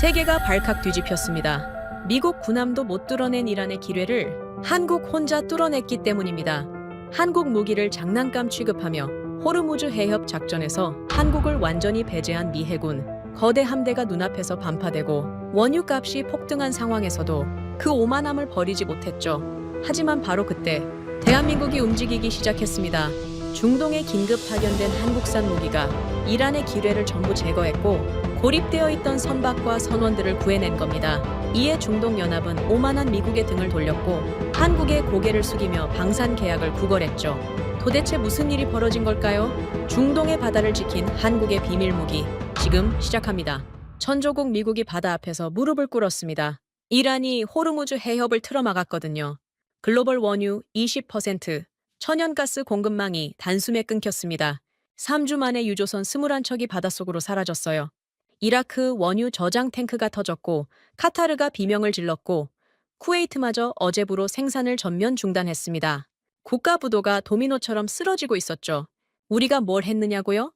세계가 발칵 뒤집혔습니다. 미국 군함도 못 뚫어낸 이란의 기뢰를 한국 혼자 뚫어냈기 때문입니다. 한국 무기를 장난감 취급하며 호르무즈 해협 작전에서 한국을 완전히 배제한 미 해군. 거대 함대가 눈앞에서 반파되고 원유값이 폭등한 상황에서도 그 오만함을 버리지 못했죠. 하지만 바로 그때 대한민국이 움직이기 시작했습니다. 중동에 긴급 파견된 한국산 무기가 이란의 기뢰를 전부 제거했고 고립되어 있던 선박과 선원들을 구해낸 겁니다. 이에 중동연합은 오만한 미국의 등을 돌렸고 한국의 고개를 숙이며 방산 계약을 구걸했죠. 도대체 무슨 일이 벌어진 걸까요? 중동의 바다를 지킨 한국의 비밀 무기, 지금 시작합니다. 천조국 미국이 바다 앞에서 무릎을 꿇었습니다. 이란이 호르무즈 해협을 틀어막았거든요. 글로벌 원유 20%, 천연가스 공급망이 단숨에 끊겼습니다. 3주 만에 유조선 21척이 바닷속으로 사라졌어요. 이라크 원유 저장 탱크가 터졌고 카타르가 비명을 질렀고 쿠웨이트마저 어제부로 생산을 전면 중단했습니다. 국가 부도가 도미노처럼 쓰러지고 있었죠. 우리가 뭘 했느냐고요?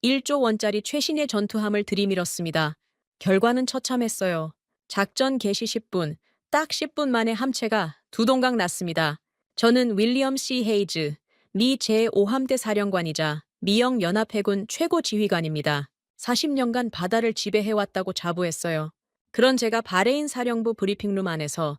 1조 원짜리 최신의 전투함을 들이밀었습니다. 결과는 처참했어요. 작전 개시 10분, 딱 10분 만에 함체가 두 동강 났습니다. 저는 윌리엄 C. 헤이즈, 미 제5함대 사령관이자 미영 연합해군 최고 지휘관입니다. 40년간 바다를 지배해왔다고 자부했어요. 그런 제가 바레인 사령부 브리핑룸 안에서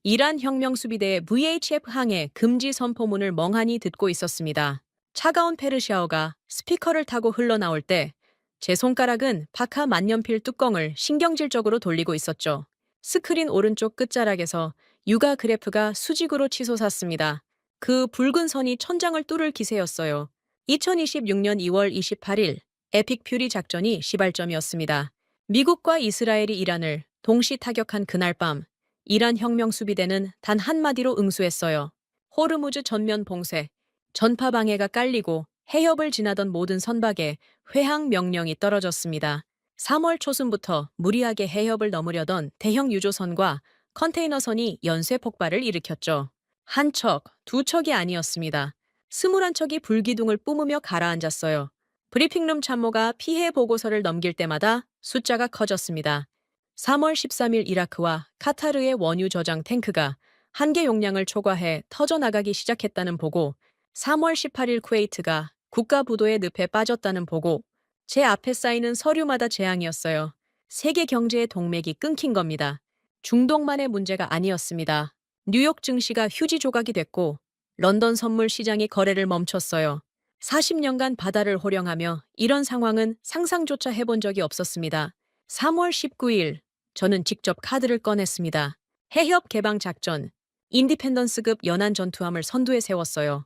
이란 혁명수비대의 VHF 항해 금지 선포문을 멍하니 듣고 있었습니다. 차가운 페르시아어가 스피커를 타고 흘러나올 때 제 손가락은 파카 만년필 뚜껑을 신경질적으로 돌리고 있었죠. 스크린 오른쪽 끝자락에서 육아 그래프가 수직으로 치솟았습니다. 그 붉은 선이 천장을 뚫을 기세였어요. 2026년 2월 28일 에픽 퓨리 작전이 시발점이었습니다. 미국과 이스라엘이 이란을 동시 타격한 그날 밤 이란 혁명수비대는 단 한마디로 응수했어요. 호르무즈 전면 봉쇄, 전파 방해가 깔리고 해협을 지나던 모든 선박에 회항 명령이 떨어졌습니다. 3월 초순부터 무리하게 해협을 넘으려던 대형 유조선과 컨테이너선이 연쇄 폭발을 일으켰죠. 한 척, 두 척이 아니었습니다. 21척이 불기둥을 뿜으며 가라앉았어요. 브리핑룸 참모가 피해 보고서를 넘길 때마다 숫자가 커졌습니다. 3월 13일 이라크와 카타르의 원유 저장 탱크가 한계 용량을 초과해 터져나가기 시작했다는 보고, 3월 18일 쿠웨이트가 국가 부도의 늪에 빠졌다는 보고, 제 앞에 쌓이는 서류마다 재앙이었어요. 세계 경제의 동맥이 끊긴 겁니다. 중동만의 문제가 아니었습니다. 뉴욕 증시가 휴지 조각이 됐고 런던 선물 시장이 거래를 멈췄어요. 40년간 바다를 호령하며 이런 상황은 상상조차 해본 적이 없었습니다. 3월 19일 저는 직접 카드를 꺼냈습니다. 해협 개방 작전, 인디펜던스급 연안 전투함을 선두에 세웠어요.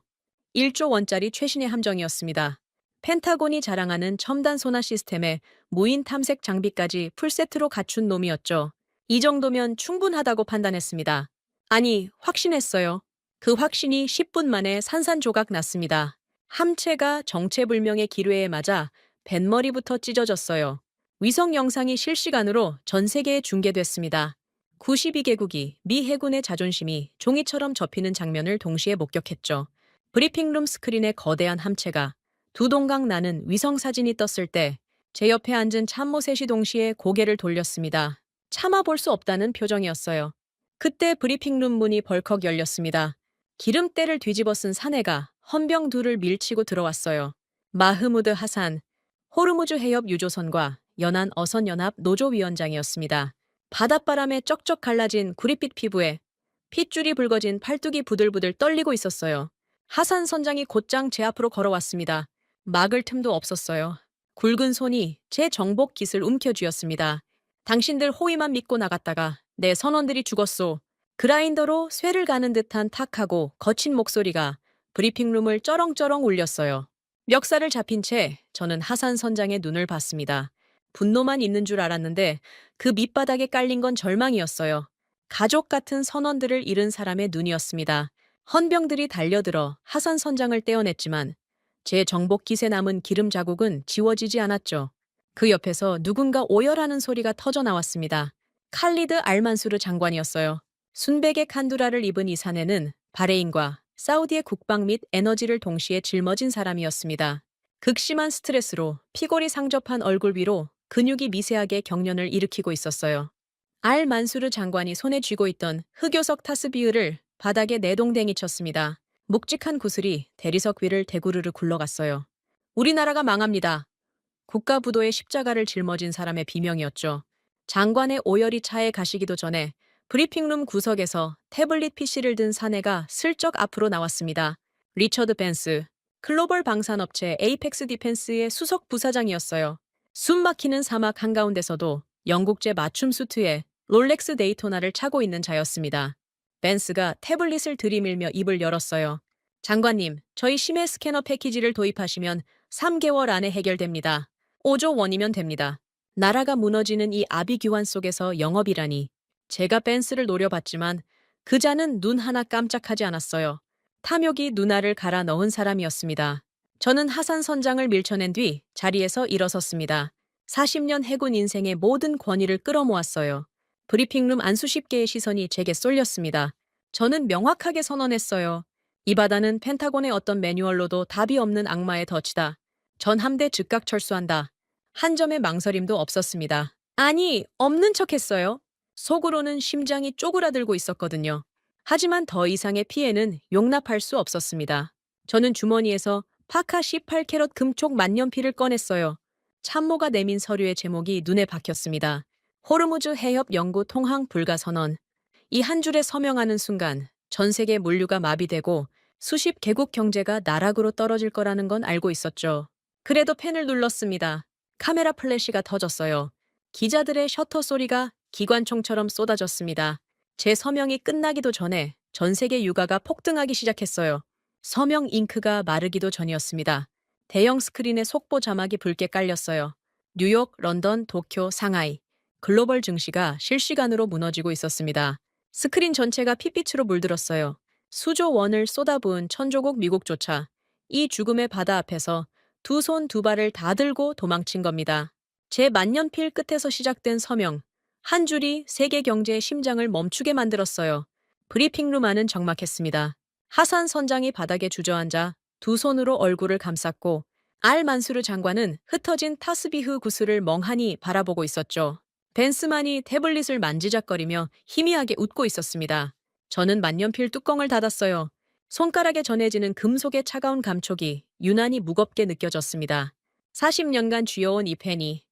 1조 원짜리 최신의 함정이었습니다. 펜타곤이 자랑하는 첨단 소나 시스템에 무인 탐색 장비까지 풀세트로 갖춘 놈이었죠. 이 정도면 충분하다고 판단했습니다. 아니, 확신했어요. 그 확신이 10분 만에 산산조각 났습니다. 함체가 정체불명의 기뢰에 맞아 뱃머리부터 찢어졌어요. 위성 영상이 실시간으로 전 세계에 중계됐습니다. 92개국이 미 해군의 자존심이 종이처럼 접히는 장면을 동시에 목격했죠. 브리핑룸 스크린에 거대한 함체가 두 동강 나는 위성 사진이 떴을 때 제 옆에 앉은 참모 셋이 동시에 고개를 돌렸습니다. 참아볼 수 없다는 표정이었어요. 그때 브리핑룸 문이 벌컥 열렸습니다. 기름때를 뒤집어 쓴 사내가 헌병 둘을 밀치고 들어왔어요. 마흐무드 하산, 호르무즈 해협 유조선과 연안 어선연합 노조위원장이었습니다. 바닷바람에 쩍쩍 갈라진 구릿빛 피부에 핏줄이 붉어진 팔뚝이 부들부들 떨리고 있었어요. 하산 선장이 곧장 제 앞으로 걸어왔습니다. 막을 틈도 없었어요. 굵은 손이 제 정복 깃을 움켜쥐었습니다. 당신들 호위만 믿고 나갔다가 내 선원들이 죽었소. 그라인더로 쇠를 가는 듯한 탁하고 거친 목소리가 브리핑룸을 쩌렁쩌렁 울렸어요. 멱살을 잡힌 채 저는 하산 선장의 눈을 봤습니다. 분노만 있는 줄 알았는데 그 밑바닥에 깔린 건 절망이었어요. 가족 같은 선원들을 잃은 사람의 눈이었습니다. 헌병들이 달려들어 하산 선장을 떼어냈지만 제 정복 깃에 남은 기름 자국은 지워지지 않았죠. 그 옆에서 누군가 오열하는 소리가 터져 나왔습니다. 칼리드 알만수르 장관이었어요. 순백의 칸두라를 입은 이 사내는 바레인과 사우디의 국방 및 에너지를 동시에 짊어진 사람이었습니다. 극심한 스트레스로 피골이 상접한 얼굴 위로 근육이 미세하게 경련을 일으키고 있었어요. 알 만수르 장관이 손에 쥐고 있던 흑요석 타스비을을 바닥에 내동댕이 쳤습니다. 묵직한 구슬이 대리석 위를 대구르르 굴러갔어요. 우리나라가 망합니다. 국가부도에 십자가를 짊어진 사람의 비명이었죠. 장관의 오열이 차에 가시기도 전에 브리핑룸 구석에서 태블릿 PC를 든 사내가 슬쩍 앞으로 나왔습니다. 리처드 벤스, 글로벌 방산업체 에이펙스 디펜스의 수석 부사장이었어요. 숨막히는 사막 한가운데서도 영국제 맞춤 수트에 롤렉스 데이토나를 차고 있는 자였습니다. 벤스가 태블릿을 들이밀며 입을 열었어요. 장관님, 저희 심해 스캐너 패키지를 도입하시면 3개월 안에 해결됩니다. 5조 원이면 됩니다. 나라가 무너지는 이 아비규환 속에서 영업이라니. 제가 벤스를 노려봤지만 그 자는 눈 하나 깜짝하지 않았어요. 탐욕이 눈알을 갈아 넣은 사람이었습니다. 저는 하산 선장을 밀쳐낸 뒤 자리에서 일어섰습니다. 40년 해군 인생의 모든 권위를 끌어모았어요. 브리핑룸 안 수십 개의 시선이 제게 쏠렸습니다. 저는 명확하게 선언했어요. 이 바다는 펜타곤의 어떤 매뉴얼로도 답이 없는 악마의 덫이다. 전 함대 즉각 철수한다. 한 점의 망설임도 없었습니다. 아니, 없는 척했어요. 속으로는 심장이 쪼그라들고 있었거든요. 하지만 더 이상의 피해는 용납할 수 없었습니다. 저는 주머니에서 파카 18캐럿 금촉 만년필을 꺼냈어요. 참모가 내민 서류의 제목이 눈에 박혔습니다. 호르무즈 해협 영구 통항 불가 선언. 이 한 줄에 서명하는 순간 전 세계 물류가 마비되고 수십 개국 경제가 나락으로 떨어질 거라는 건 알고 있었죠. 그래도 펜을 눌렀습니다. 카메라 플래시가 터졌어요. 기자들의 셔터 소리가 기관총처럼 쏟아졌습니다. 제 서명이 끝나기도 전에 전 세계 유가가 폭등하기 시작했어요. 서명 잉크가 마르기도 전이었습니다. 대형 스크린에 속보 자막이 붉게 깔렸어요. 뉴욕, 런던, 도쿄, 상하이. 글로벌 증시가 실시간으로 무너지고 있었습니다. 스크린 전체가 핏빛으로 물들었어요. 수조 원을 쏟아부은 천조국 미국조차 이 죽음의 바다 앞에서 두 손 두 발을 다 들고 도망친 겁니다. 제 만년필 끝에서 시작된 서명. 한 줄이 세계 경제의 심장을 멈추게 만들었어요. 브리핑룸 안은 적막했습니다. 하산 선장이 바닥에 주저앉아 두 손으로 얼굴을 감쌌고 알 만수르 장관은 흩어진 타스비흐 구슬을 멍하니 바라보고 있었죠. 벤스만이 태블릿을 만지작거리며 희미하게 웃고 있었습니다. 저는 만년필 뚜껑을 닫았어요. 손가락에 전해지는 금속의 차가운 감촉이 유난히 무겁게 느껴졌습니다. 40년간 쥐어온 이 펜이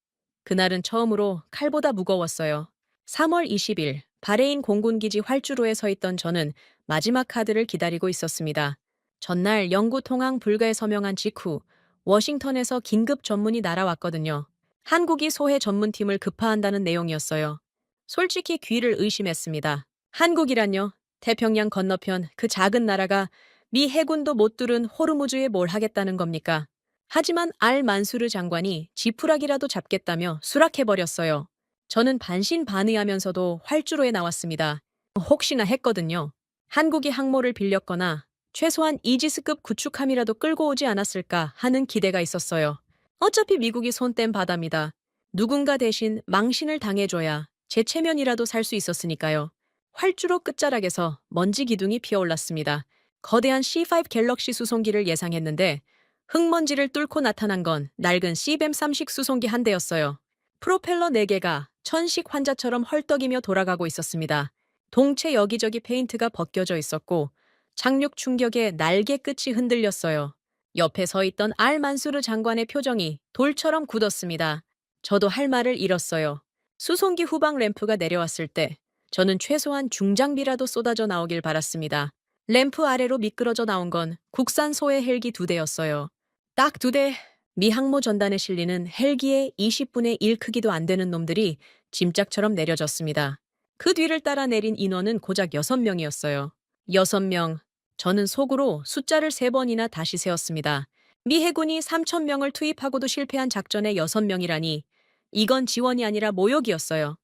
그날은 처음으로 칼보다 무거웠어요. 3월 20일 바레인 공군기지 활주로에 서 있던 저는 마지막 카드를 기다리고 있었습니다. 전날 영구 통항 불가에 서명한 직후 워싱턴에서 긴급 전문이 날아왔거든요. 한국이 소해 전문팀을 급파한다는 내용이었어요. 솔직히 귀를 의심했습니다. 한국이란요? 태평양 건너편 그 작은 나라가 미 해군도 못 뚫은 호르무즈에 뭘 하겠다는 겁니까? 하지만 알 만수르 장관이 지푸라기라도 잡겠다며 수락해버렸어요. 저는 반신반의하면서도 활주로에 나왔습니다. 혹시나 했거든요. 한국이 항모를 빌렸거나 최소한 이지스급 구축함이라도 끌고 오지 않았을까 하는 기대가 있었어요. 어차피 미국이 손뗀 바다입니다. 누군가 대신 망신을 당해줘야 제 체면이라도 살 수 있었으니까요. 활주로 끝자락에서 먼지 기둥이 피어올랐습니다. 거대한 C5 갤럭시 수송기를 예상했는데 흙먼지를 뚫고 나타난 건 낡은 C뱀 3식 수송기 한 대였어요. 프로펠러 4개가 천식 환자처럼 헐떡이며 돌아가고 있었습니다. 동체 여기저기 페인트가 벗겨져 있었고 착륙 충격에 날개 끝이 흔들렸어요. 옆에 서 있던 알 만수르 장관의 표정이 돌처럼 굳었습니다. 저도 할 말을 잃었어요. 수송기 후방 램프가 내려왔을 때 저는 최소한 중장비라도 쏟아져 나오길 바랐습니다. 램프 아래로 미끄러져 나온 건 국산 소해 헬기 2대였어요. 딱 2대. 미 항모 전단에 실리는 헬기의 20분의 1 크기도 안 되는 놈들이 짐짝처럼 내려졌습니다. 그 뒤를 따라 내린 인원은 고작 6명이었어요. 6명. 저는 속으로 숫자를 3번이나 다시 세었습니다. 미 해군이 3,000명을 투입하고도 실패한 작전의 6명이라니 이건 지원이 아니라 모욕이었어요.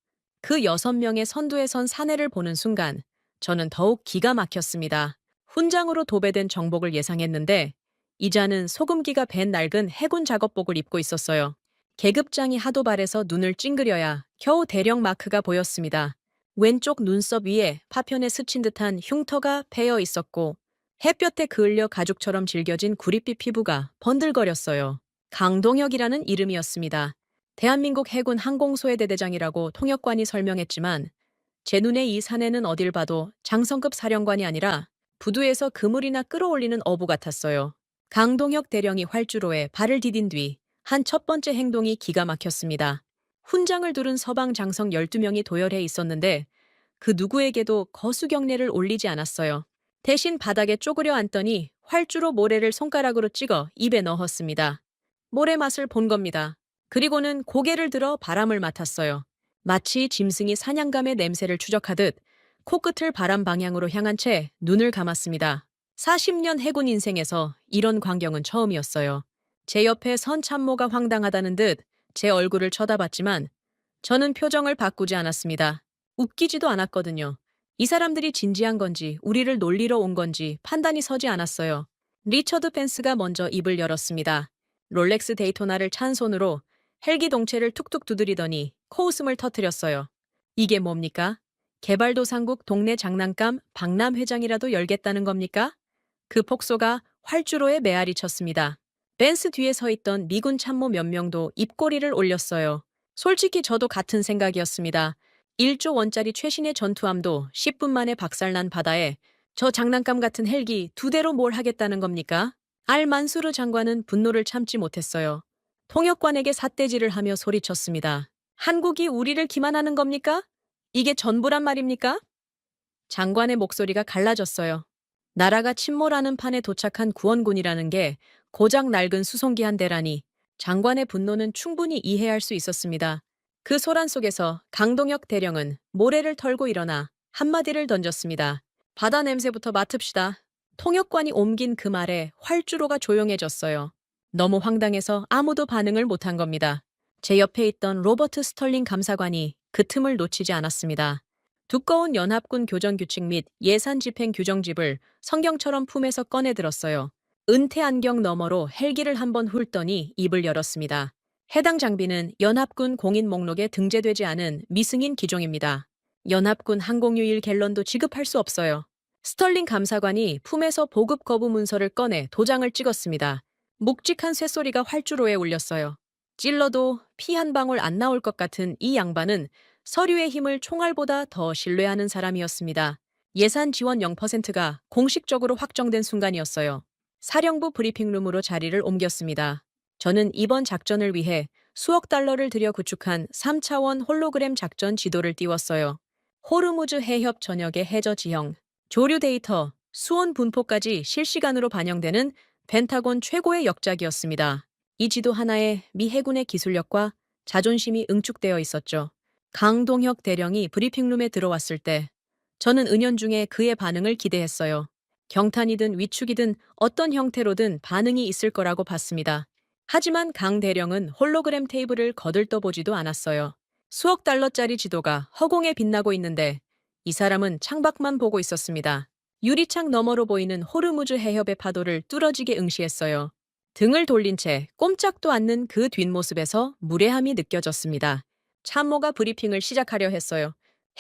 그 6명의 선두에 선 사내를 보는 순간 저는 더욱 기가 막혔습니다. 훈장으로 도배된 정복을 예상했는데 이자는 소금기가 밴 낡은 해군 작업복을 입고 있었어요. 계급장이 하도 바래서 눈을 찡그려야 겨우 대령 마크가 보였습니다. 왼쪽 눈썹 위에 파편에 스친 듯한 흉터가 패여 있었고 햇볕에 그을려 가죽처럼 질겨진 구릿빛 피부가 번들거렸어요. 강동혁이라는 이름이었습니다. 대한민국 해군 항공소외대 대장이라고 통역관이 설명했지만 제 눈에 이 사내는 어딜 봐도 장성급 사령관이 아니라 부두에서 그물이나 끌어올리는 어부 같았어요. 강동혁 대령이 활주로에 발을 디딘 뒤 한 첫 번째 행동이 기가 막혔습니다. 훈장을 두른 서방 장성 12명이 도열해 있었는데 그 누구에게도 거수경례를 올리지 않았어요. 대신 바닥에 쪼그려 앉더니 활주로 모래를 손가락으로 찍어 입에 넣었습니다. 모래 맛을 본 겁니다. 그리고는 고개를 들어 바람을 맡았어요. 마치 짐승이 사냥감의 냄새를 추적하듯 코끝을 바람 방향으로 향한 채 눈을 감았습니다. 40년 해군 인생에서 이런 광경은 처음이었어요. 제 옆에 선 참모가 황당하다는 듯 제 얼굴을 쳐다봤지만 저는 표정을 바꾸지 않았습니다. 웃기지도 않았거든요. 이 사람들이 진지한 건지 우리를 놀리러 온 건지 판단이 서지 않았어요. 리처드 펜스가 먼저 입을 열었습니다. 롤렉스 데이토나를 찬 손으로 헬기 동체를 툭툭 두드리더니 코웃음을 터뜨렸어요. 이게 뭡니까? 개발도상국 동네 장난감 박람 회장이라도 열겠다는 겁니까? 그 폭소가 활주로에 메아리 쳤습니다. 벤스 뒤에 서 있던 미군 참모 몇 명도 입꼬리를 올렸어요. 솔직히 저도 같은 생각이었습니다. 1조 원짜리 최신의 전투함도 10분 만에 박살난 바다에 저 장난감 같은 헬기 2대로 뭘 하겠다는 겁니까? 알 만수르 장관은 분노를 참지 못했어요. 통역관에게 삿대질을 하며 소리쳤습니다. 한국이 우리를 기만하는 겁니까? 이게 전부란 말입니까? 장관의 목소리가 갈라졌어요. 나라가 침몰하는 판에 도착한 구원군이라는 게 고작 낡은 수송기 한 대라니 장관의 분노는 충분히 이해할 수 있었습니다. 그 소란 속에서 강동혁 대령은 모래를 털고 일어나 한마디를 던졌습니다. 바다 냄새부터 맡읍시다. 통역관이 옮긴 그 말에 활주로가 조용해졌어요. 너무 황당해서 아무도 반응을 못한 겁니다. 제 옆에 있던 로버트 스털링 감사관이 그 틈을 놓치지 않았습니다. 두꺼운 연합군 교정규칙 및 예산 집행 규정집을 성경처럼 품에서 꺼내 들었어요. 은퇴 안경 너머로 헬기를 한번 훑더니 입을 열었습니다. 해당 장비는 연합군 공인 목록에 등재되지 않은 미승인 기종입니다. 연합군 항공유일 갤런도 지급할 수 없어요. 스털링 감사관이 품에서 보급 거부 문서를 꺼내 도장을 찍었습니다. 묵직한 쇳소리가 활주로에 울렸어요. 찔러도 피 한 방울 안 나올 것 같은 이 양반은 서류의 힘을 총알보다 더 신뢰하는 사람이었습니다. 예산 지원 0%가 공식적으로 확정된 순간이었어요. 사령부 브리핑룸으로 자리를 옮겼습니다. 저는 이번 작전을 위해 수억 달러를 들여 구축한 3차원 홀로그램 작전 지도를 띄웠어요. 호르무즈 해협 전역의 해저 지형, 조류 데이터, 수온 분포까지 실시간으로 반영되는 펜타곤 최고의 역작이었습니다. 이 지도 하나에 미 해군의 기술력과 자존심이 응축되어 있었죠. 강동혁 대령이 브리핑룸에 들어왔을 때 저는 은연중에 그의 반응을 기대했어요. 경탄이든 위축이든 어떤 형태로든 반응이 있을 거라고 봤습니다. 하지만 강 대령은 홀로그램 테이블을 거들떠보지도 않았어요. 수억 달러짜리 지도가 허공에 빛나고 있는데 이 사람은 창밖만 보고 있었습니다. 유리창 너머로 보이는 호르무즈 해협의 파도를 뚫어지게 응시했어요. 등을 돌린 채 꼼짝도 않는 그 뒷모습에서 무례함이 느껴졌습니다. 참모가 브리핑을 시작하려 했어요.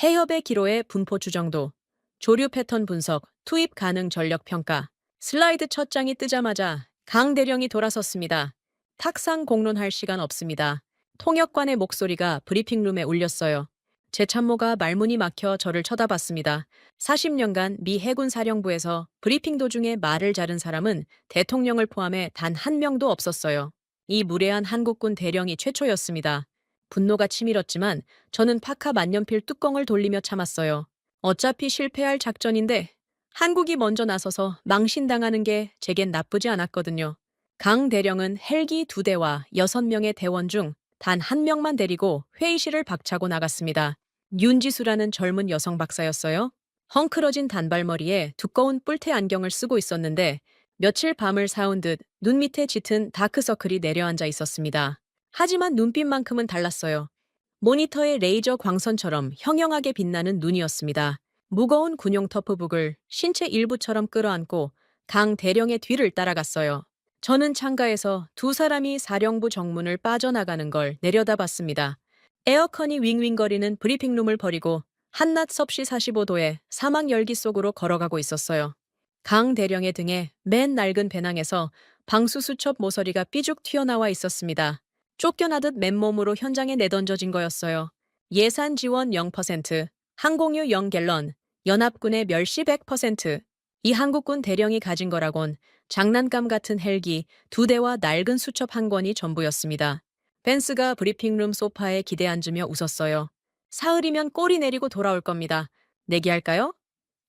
해협의 기로의 분포 추정도, 조류 패턴 분석, 투입 가능 전력 평가. 슬라이드 첫 장이 뜨자마자 강 대령이 돌아섰습니다. 탁상 공론할 시간 없습니다. 통역관의 목소리가 브리핑룸에 울렸어요. 제 참모가 말문이 막혀 저를 쳐다봤습니다. 40년간 미 해군 사령부에서 브리핑 도중에 말을 자른 사람은 대통령을 포함해 단 한 명도 없었어요. 이 무례한 한국군 대령이 최초였습니다. 분노가 치밀었지만 저는 파카 만년필 뚜껑을 돌리며 참았어요. 어차피 실패할 작전인데 한국이 먼저 나서서 망신당하는 게 제겐 나쁘지 않았거든요. 강 대령은 헬기 2대와 6명의 대원 중 단 한 명만 데리고 회의실을 박차고 나갔습니다. 윤지수라는 젊은 여성 박사였어요. 헝클어진 단발머리에 두꺼운 뿔테 안경을 쓰고 있었는데 며칠 밤을 사온 듯 눈 밑에 짙은 다크서클이 내려앉아 있었습니다. 하지만 눈빛만큼은 달랐어요. 모니터의 레이저 광선처럼 형형하게 빛나는 눈이었습니다. 무거운 군용 터프북을 신체 일부처럼 끌어안고 강 대령의 뒤를 따라갔어요. 저는 창가에서 두 사람이 사령부 정문을 빠져나가는 걸 내려다봤습니다. 에어컨이 윙윙거리는 브리핑룸을 버리고 한낮 섭씨 45도의 사막 열기 속으로 걸어가고 있었어요. 강 대령의 등에 맨 낡은 배낭에서 방수 수첩 모서리가 삐죽 튀어나와 있었습니다. 쫓겨나듯 맨몸으로 현장에 내던져진 거였어요. 예산 지원 0%, 항공유 0갤런, 연합군의 멸시 100%. 이 한국군 대령이 가진 거라곤 장난감 같은 헬기 2대와 낡은 수첩 한 권이 전부였습니다. 벤스가 브리핑룸 소파에 기대 앉으며 웃었어요. 사흘이면 꼬리 내리고 돌아올 겁니다. 내기할까요?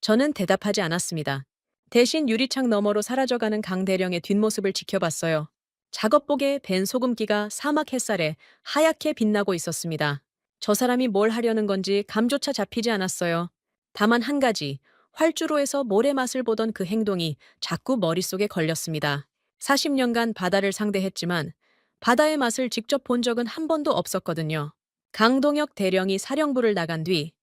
저는 대답하지 않았습니다. 대신 유리창 너머로 사라져가는 강 대령의 뒷모습을 지켜봤어요. 작업복에 밴 소금기가 사막 햇살에 하얗게 빛나고 있었습니다. 저 사람이 뭘 하려는 건지 감조차 잡히지 않았어요. 다만 한 가지, 활주로에서 모래 맛을 보던 그 행동이 자꾸 머릿속에 걸렸습니다. 40년간 바다를 상대했지만 바다의 맛을 직접 본 적은 한 번도 없었거든요. 강동혁 대령이 사령부를 나간 뒤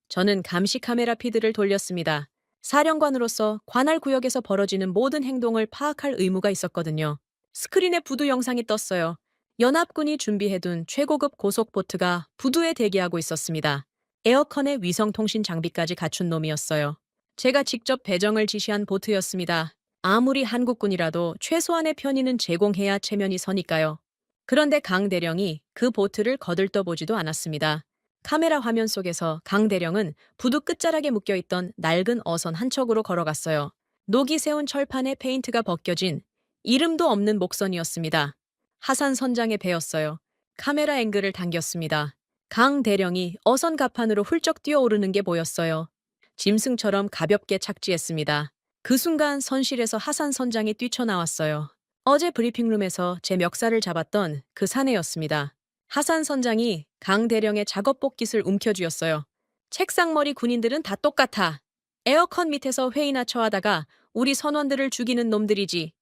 저는 감시 카메라 피드를 돌렸습니다. 사령관으로서 관할 구역에서 벌어지는 모든 행동을 파악할 의무가 있었거든요. 스크린에 부두 영상이 떴어요. 연합군이 준비해둔 최고급 고속 보트가 부두에 대기하고 있었습니다. 에어컨에 위성통신 장비까지 갖춘 놈이었어요. 제가 직접 배정을 지시한 보트였습니다. 아무리 한국군이라도 최소한의 편의는 제공해야 체면이 서니까요. 그런데 강 대령이 그 보트를 거들떠보지도 않았습니다. 카메라 화면 속에서 강 대령은 부두 끝자락에 묶여있던 낡은 어선 한 척으로 걸어갔어요. 녹이 세운 철판에 페인트가 벗겨진 이름도 없는 목선이었습니다. 하산 선장의 배였어요. 카메라 앵글을 당겼습니다. 강 대령이 어선 갑판으로 훌쩍 뛰어오르는 게 보였어요. 짐승처럼 가볍게 착지했습니다. 그 순간 선실에서 하산 선장이 뛰쳐나왔어요. 어제 브리핑룸에서 제 멱살을 잡았던 그 사내였습니다. 하산 선장이 강 대령의 작업복 깃을 움켜쥐었어요. 책상머리 군인들은 다 똑같아. 에어컨 밑에서 회의나 처하다가 우리 선원들을 죽이는 놈들이지.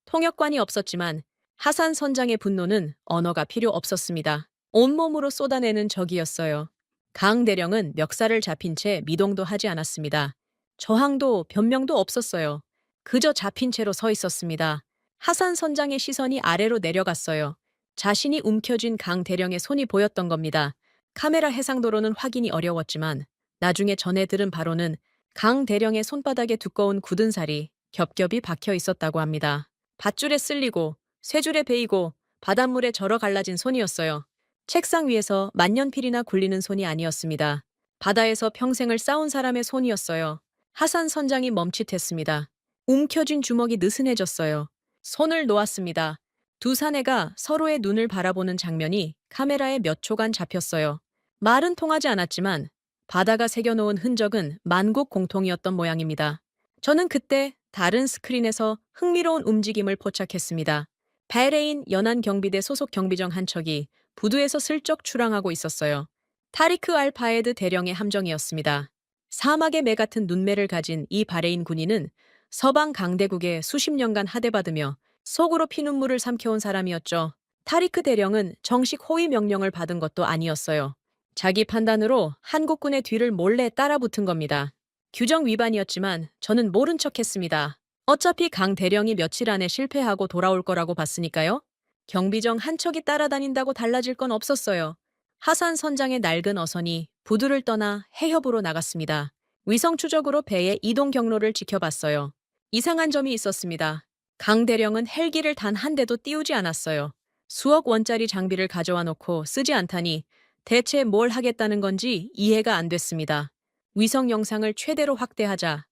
통역관이 없었지만 하산 선장의 분노는 언어가 필요 없었습니다. 온몸으로 쏟아내는 적이었어요. 강 대령은 멱살을 잡힌 채 미동도 하지 않았습니다. 저항도 변명도 없었어요. 그저 잡힌 채로 서 있었습니다. 하산 선장의 시선이 아래로 내려갔어요. 자신이 움켜쥔 강 대령의 손이 보였던 겁니다. 카메라 해상도로는 확인이 어려웠지만 나중에 전해 들은 바로는 강 대령의 손바닥에 두꺼운 굳은 살이 겹겹이 박혀 있었다고 합니다. 밧줄에 쓸리고 쇠줄에 베이고 바닷물에 절어 갈라진 손이었어요. 책상 위에서 만년필이나 굴리는 손이 아니었습니다. 바다에서 평생을 싸운 사람의 손이었어요. 하산 선장이 멈칫했습니다. 움켜쥔 주먹이 느슨해졌어요. 손을 놓았습니다. 두 사내가 서로의 눈을 바라보는 장면이 카메라에 몇 초간 잡혔어요. 말은 통하지 않았지만 바다가 새겨놓은 흔적은 만국 공통이었던 모양입니다. 저는 그때 다른 스크린에서 흥미로운 움직임을 포착했습니다. 바레인 연안 경비대 소속 경비정 한 척이 부두에서 슬쩍 출항하고 있었어요. 타리크 알 바에드 대령의 함정이었습니다. 사막의 매 같은 눈매를 가진 이 바레인 군인은 서방 강대국에 수십 년간 하대받으며 속으로 피눈물을 삼켜온 사람이었죠. 타리크 대령은 정식 호위 명령을 받은 것도 아니었어요. 자기 판단으로 한국군의 뒤를 몰래 따라붙은 겁니다. 규정 위반이었지만 저는 모른 척했습니다. 어차피 강 대령이 며칠 안에 실패하고 돌아올 거라고 봤으니까요. 경비정 한 척이 따라다닌다고 달라질 건 없었어요. 하산 선장의 낡은 어선이 부두를 떠나 해협으로 나갔습니다. 위성 추적으로 배의 이동 경로를 지켜봤어요. 이상한 점이 있었습니다. 강 대령은 헬기를 단 한 대도 띄우지 않았어요. 수억 원짜리 장비를 가져와 놓고 쓰지 않다니 대체 뭘 하겠다는 건지 이해가 안 됐습니다. 위성 영상을 최대로 확대하자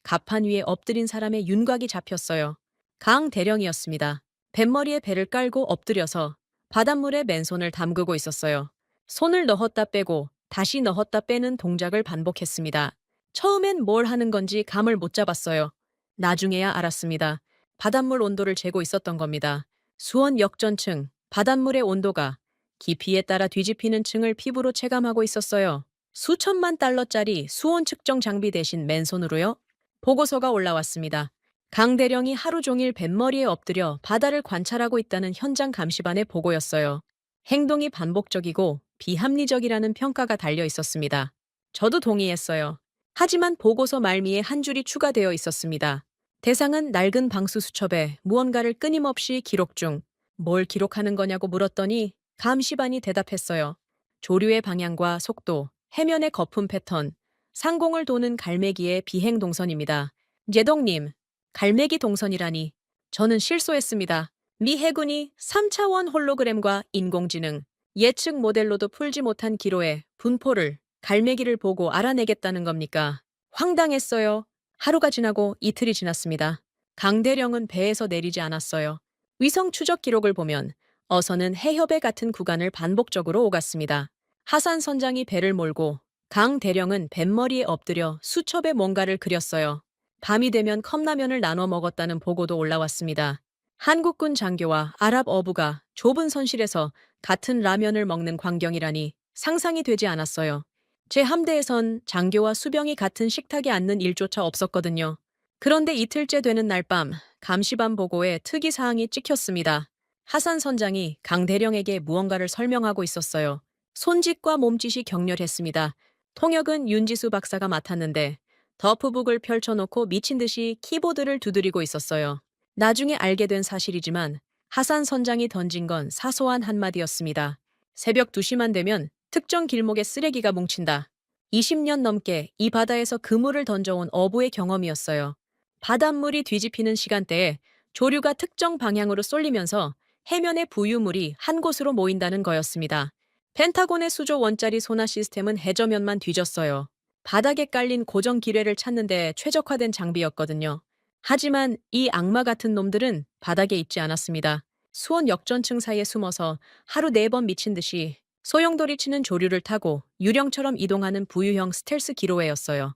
갑판 위에 엎드린 사람의 윤곽이 잡혔어요. 강 대령이었습니다. 뱃머리에 배를 깔고 엎드려서 바닷물에 맨손을 담그고 있었어요. 손을 넣었다 빼고 다시 넣었다 빼는 동작을 반복했습니다. 처음엔 뭘 하는 건지 감을 못 잡았어요. 나중에야 알았습니다. 바닷물 온도를 재고 있었던 겁니다. 수온 역전층, 바닷물의 온도가 깊이에 따라 뒤집히는 층을 피부로 체감하고 있었어요. 수천만 달러짜리 수온 측정 장비 대신 맨손으로요? 보고서가 올라왔습니다. 강 대령이 하루 종일 뱃머리에 엎드려 바다를 관찰하고 있다는 현장 감시반의 보고였어요. 행동이 반복적이고 비합리적이라는 평가가 달려 있었습니다. 저도 동의했어요. 하지만 보고서 말미에 한 줄이 추가되어 있었습니다. 대상은 낡은 방수 수첩에 무언가를 끊임없이 기록 중. 뭘 기록하는 거냐고 물었더니 감시반이 대답했어요. 조류의 방향과 속도, 해면의 거품 패턴, 상공을 도는 갈매기의 비행 동선입니다. 제동님, 갈매기 동선이라니. 저는 실소했습니다. 미 해군이 3차원 홀로그램과 인공지능, 예측 모델로도 풀지 못한 기로의 분포를 갈매기를 보고 알아내겠다는 겁니까? 황당했어요. 하루가 지나고 이틀이 지났습니다. 강대령은 배에서 내리지 않았어요. 위성 추적 기록을 보면 어선은 해협에 같은 구간을 반복적으로 오갔습니다. 하산 선장이 배를 몰고 강대령은 뱃머리에 엎드려 수첩에 뭔가를 그렸어요. 밤이 되면 컵라면을 나눠 먹었다는 보고도 올라왔습니다. 한국군 장교와 아랍 어부가 좁은 선실에서 같은 라면을 먹는 광경이라니 상상이 되지 않았어요. 제 함대에선 장교와 수병이 같은 식탁에 앉는 일조차 없었거든요. 그런데 이틀째 되는 날 밤 감시반 보고에 특이사항이 찍혔습니다. 하산 선장이 강 대령에게 무언가를 설명하고 있었어요. 손짓과 몸짓이 격렬했습니다. 통역은 윤지수 박사가 맡았는데 더프북을 펼쳐놓고 미친 듯이 키보드를 두드리고 있었어요. 나중에 알게 된 사실이지만 하산 선장이 던진 건 사소한 한마디였습니다. 새벽 2시만 되면 특정 길목에 쓰레기가 뭉친다. 20년 넘게 이 바다에서 그물을 던져온 어부의 경험이었어요. 바닷물이 뒤집히는 시간대에 조류가 특정 방향으로 쏠리면서 해면의 부유물이 한 곳으로 모인다는 거였습니다. 펜타곤의 수조 원짜리 소나 시스템은 해저면만 뒤졌어요. 바닥에 깔린 고정 기뢰를 찾는 데 최적화된 장비였거든요. 하지만 이 악마 같은 놈들은 바닥에 있지 않았습니다. 수원 역전층 사이에 숨어서 하루 4번 미친 듯이 소용돌이 치는 조류를 타고 유령처럼 이동하는 부유형 스텔스 기로웨였어요.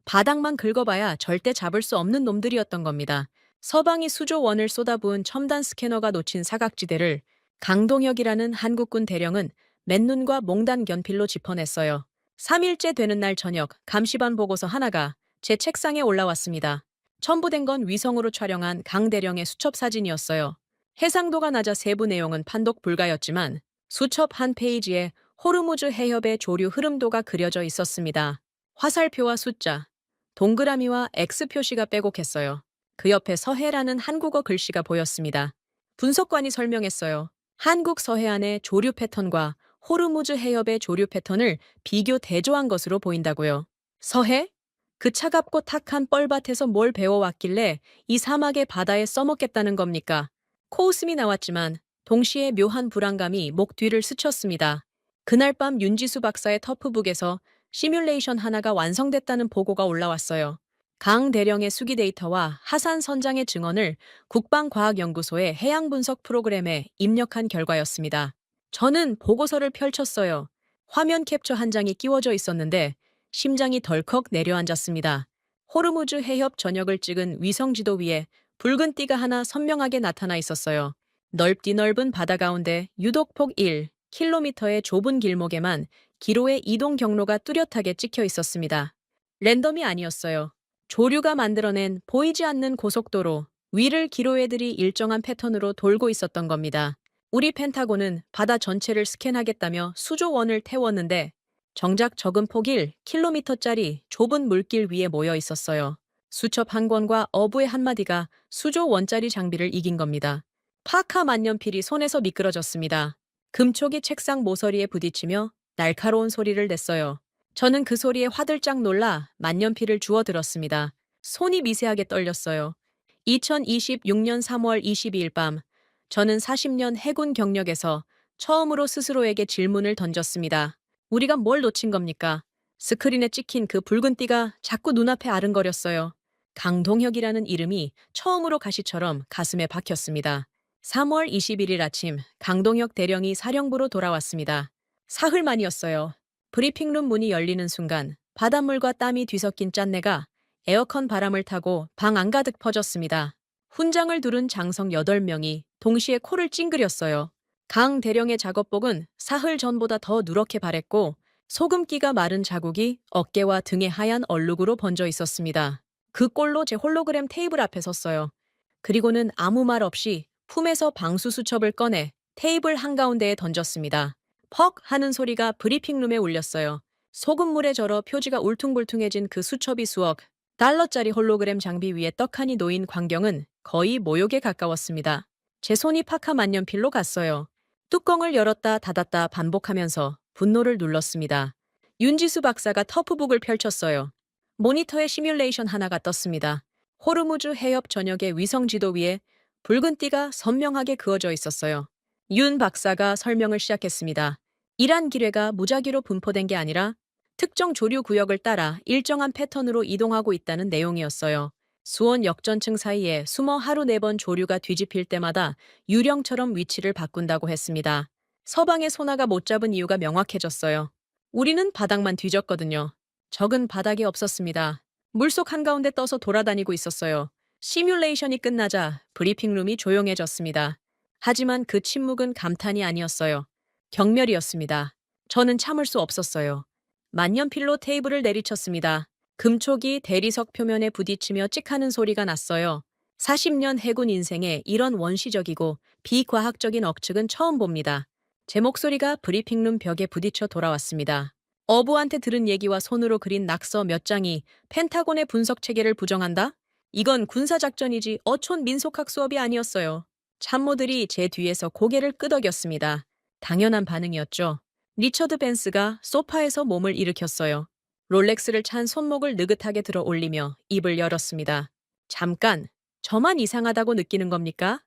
바닥만 긁어봐야 절대 잡을 수 없는 놈들이었던 겁니다. 서방이 수조원을 쏟아부은 첨단 스캐너가 놓친 사각지대를 강동혁이라는 한국군 대령은 맨눈과 몽단 견필로 짚어냈어요. 3일째 되는 날 저녁 감시반 보고서 하나가 제 책상에 올라왔습니다. 첨부된 건 위성으로 촬영한 강 대령의 수첩 사진이었어요. 해상도가 낮아 세부 내용은 판독 불가였지만 수첩 한 페이지에 호르무즈 해협의 조류 흐름도가 그려져 있었습니다. 화살표와 숫자, 동그라미와 X 표시가 빼곡했어요. 그 옆에 서해라는 한국어 글씨가 보였습니다. 분석관이 설명했어요. 한국 서해안의 조류 패턴과 호르무즈 해협의 조류 패턴을 비교 대조한 것으로 보인다고요. 서해? 그 차갑고 탁한 뻘밭에서 뭘 배워왔길래 이 사막의 바다에 써먹겠다는 겁니까? 코웃음이 나왔지만 동시에 묘한 불안감이 목 뒤를 스쳤습니다. 그날 밤 윤지수 박사의 터프북에서 시뮬레이션 하나가 완성됐다는 보고가 올라왔어요. 강 대령의 수기 데이터와 하산 선장의 증언을 국방과학연구소의 해양분석 프로그램에 입력한 결과였습니다. 저는 보고서를 펼쳤어요. 화면 캡처 한 장이 끼워져 있었는데 심장이 덜컥 내려앉았습니다. 호르무즈 해협 전역을 찍은 위성지도 위에 붉은 띠가 하나 선명하게 나타나 있었어요. 넓디 넓은 바다 가운데 유독 폭 1km의 좁은 길목에만 기로의 이동 경로가 뚜렷하게 찍혀 있었습니다. 랜덤이 아니었어요. 조류가 만들어낸 보이지 않는 고속도로 위를 기로애들이 일정한 패턴으로 돌고 있었던 겁니다. 우리 펜타곤은 바다 전체를 스캔하겠다며 수조원을 태웠는데 정작 적은 폭 1km짜리 좁은 물길 위에 모여 있었어요. 수첩 한 권과 어부의 한마디가 수조원짜리 장비를 이긴 겁니다. 파카 만년필이 손에서 미끄러졌습니다. 금촉이 책상 모서리에 부딪히며 날카로운 소리를 냈어요. 저는 그 소리에 화들짝 놀라 만년필을 주워 들었습니다. 손이 미세하게 떨렸어요. 2026년 3월 22일 밤, 저는 40년 해군 경력에서 처음으로 스스로에게 질문을 던졌습니다. 우리가 뭘 놓친 겁니까? 스크린에 찍힌 그 붉은 띠가 자꾸 눈앞에 아른거렸어요. 강동혁이라는 이름이 처음으로 가시처럼 가슴에 박혔습니다. 3월 21일 아침 강동혁 대령이 사령부로 돌아왔습니다. 사흘 만이었어요. 브리핑룸 문이 열리는 순간 바닷물과 땀이 뒤섞인 짠내가 에어컨 바람을 타고 방 안가득 퍼졌습니다. 훈장을 두른 장성 8명이 동시에 코를 찡그렸어요. 강 대령의 작업복은 사흘 전보다 더 누렇게 바랬고 소금기가 마른 자국이 어깨와 등의 하얀 얼룩으로 번져 있었습니다. 그 꼴로 제 홀로그램 테이블 앞에 섰어요. 그리고는 아무 말 없이 품에서 방수 수첩을 꺼내 테이블 한가운데에 던졌습니다. 퍽 하는 소리가 브리핑룸에 울렸어요. 소금물에 절어 표지가 울퉁불퉁해진 그 수첩이 수억 달러짜리 홀로그램 장비 위에 떡하니 놓인 광경은 거의 모욕에 가까웠습니다. 제 손이 파카 만년필로 갔어요. 뚜껑을 열었다 닫았다 반복하면서 분노를 눌렀습니다. 윤지수 박사가 터프북을 펼쳤어요. 모니터에 시뮬레이션 하나가 떴습니다. 호르무즈 해협 전역의 위성 지도 위에 붉은 띠가 선명하게 그어져 있었어요. 윤 박사가 설명을 시작했습니다. 이란 기뢰가 무작위로 분포된 게 아니라 특정 조류 구역을 따라 일정한 패턴으로 이동하고 있다는 내용이었어요. 수온 역전층 사이에 숨어 하루 4번 조류가 뒤집힐 때마다 유령처럼 위치를 바꾼다고 했습니다. 서방의 소나가 못 잡은 이유가 명확해졌어요. 우리는 바닥만 뒤졌거든요. 적은 바닥이 없었습니다. 물속 한가운데 떠서 돌아다니고 있었어요. 시뮬레이션이 끝나자 브리핑룸이 조용해졌습니다. 하지만 그 침묵은 감탄이 아니었어요. 경멸이었습니다. 저는 참을 수 없었어요. 만년필로 테이블을 내리쳤습니다. 금촉이 대리석 표면에 부딪히며 찍하는 소리가 났어요. 40년 해군 인생에 이런 원시적이고 비과학적인 억측은 처음 봅니다. 제 목소리가 브리핑룸 벽에 부딪혀 돌아왔습니다. 어부한테 들은 얘기와 손으로 그린 낙서 몇 장이 펜타곤의 분석 체계를 부정한다? 이건 군사작전이지 어촌 민속학 수업이 아니었어요. 참모들이 제 뒤에서 고개를 끄덕였습니다. 당연한 반응이었죠. 리처드 벤스가 소파에서 몸을 일으켰어요. 롤렉스를 찬 손목을 느긋하게 들어 올리며 입을 열었습니다. 잠깐, 저만 이상하다고 느끼는 겁니까?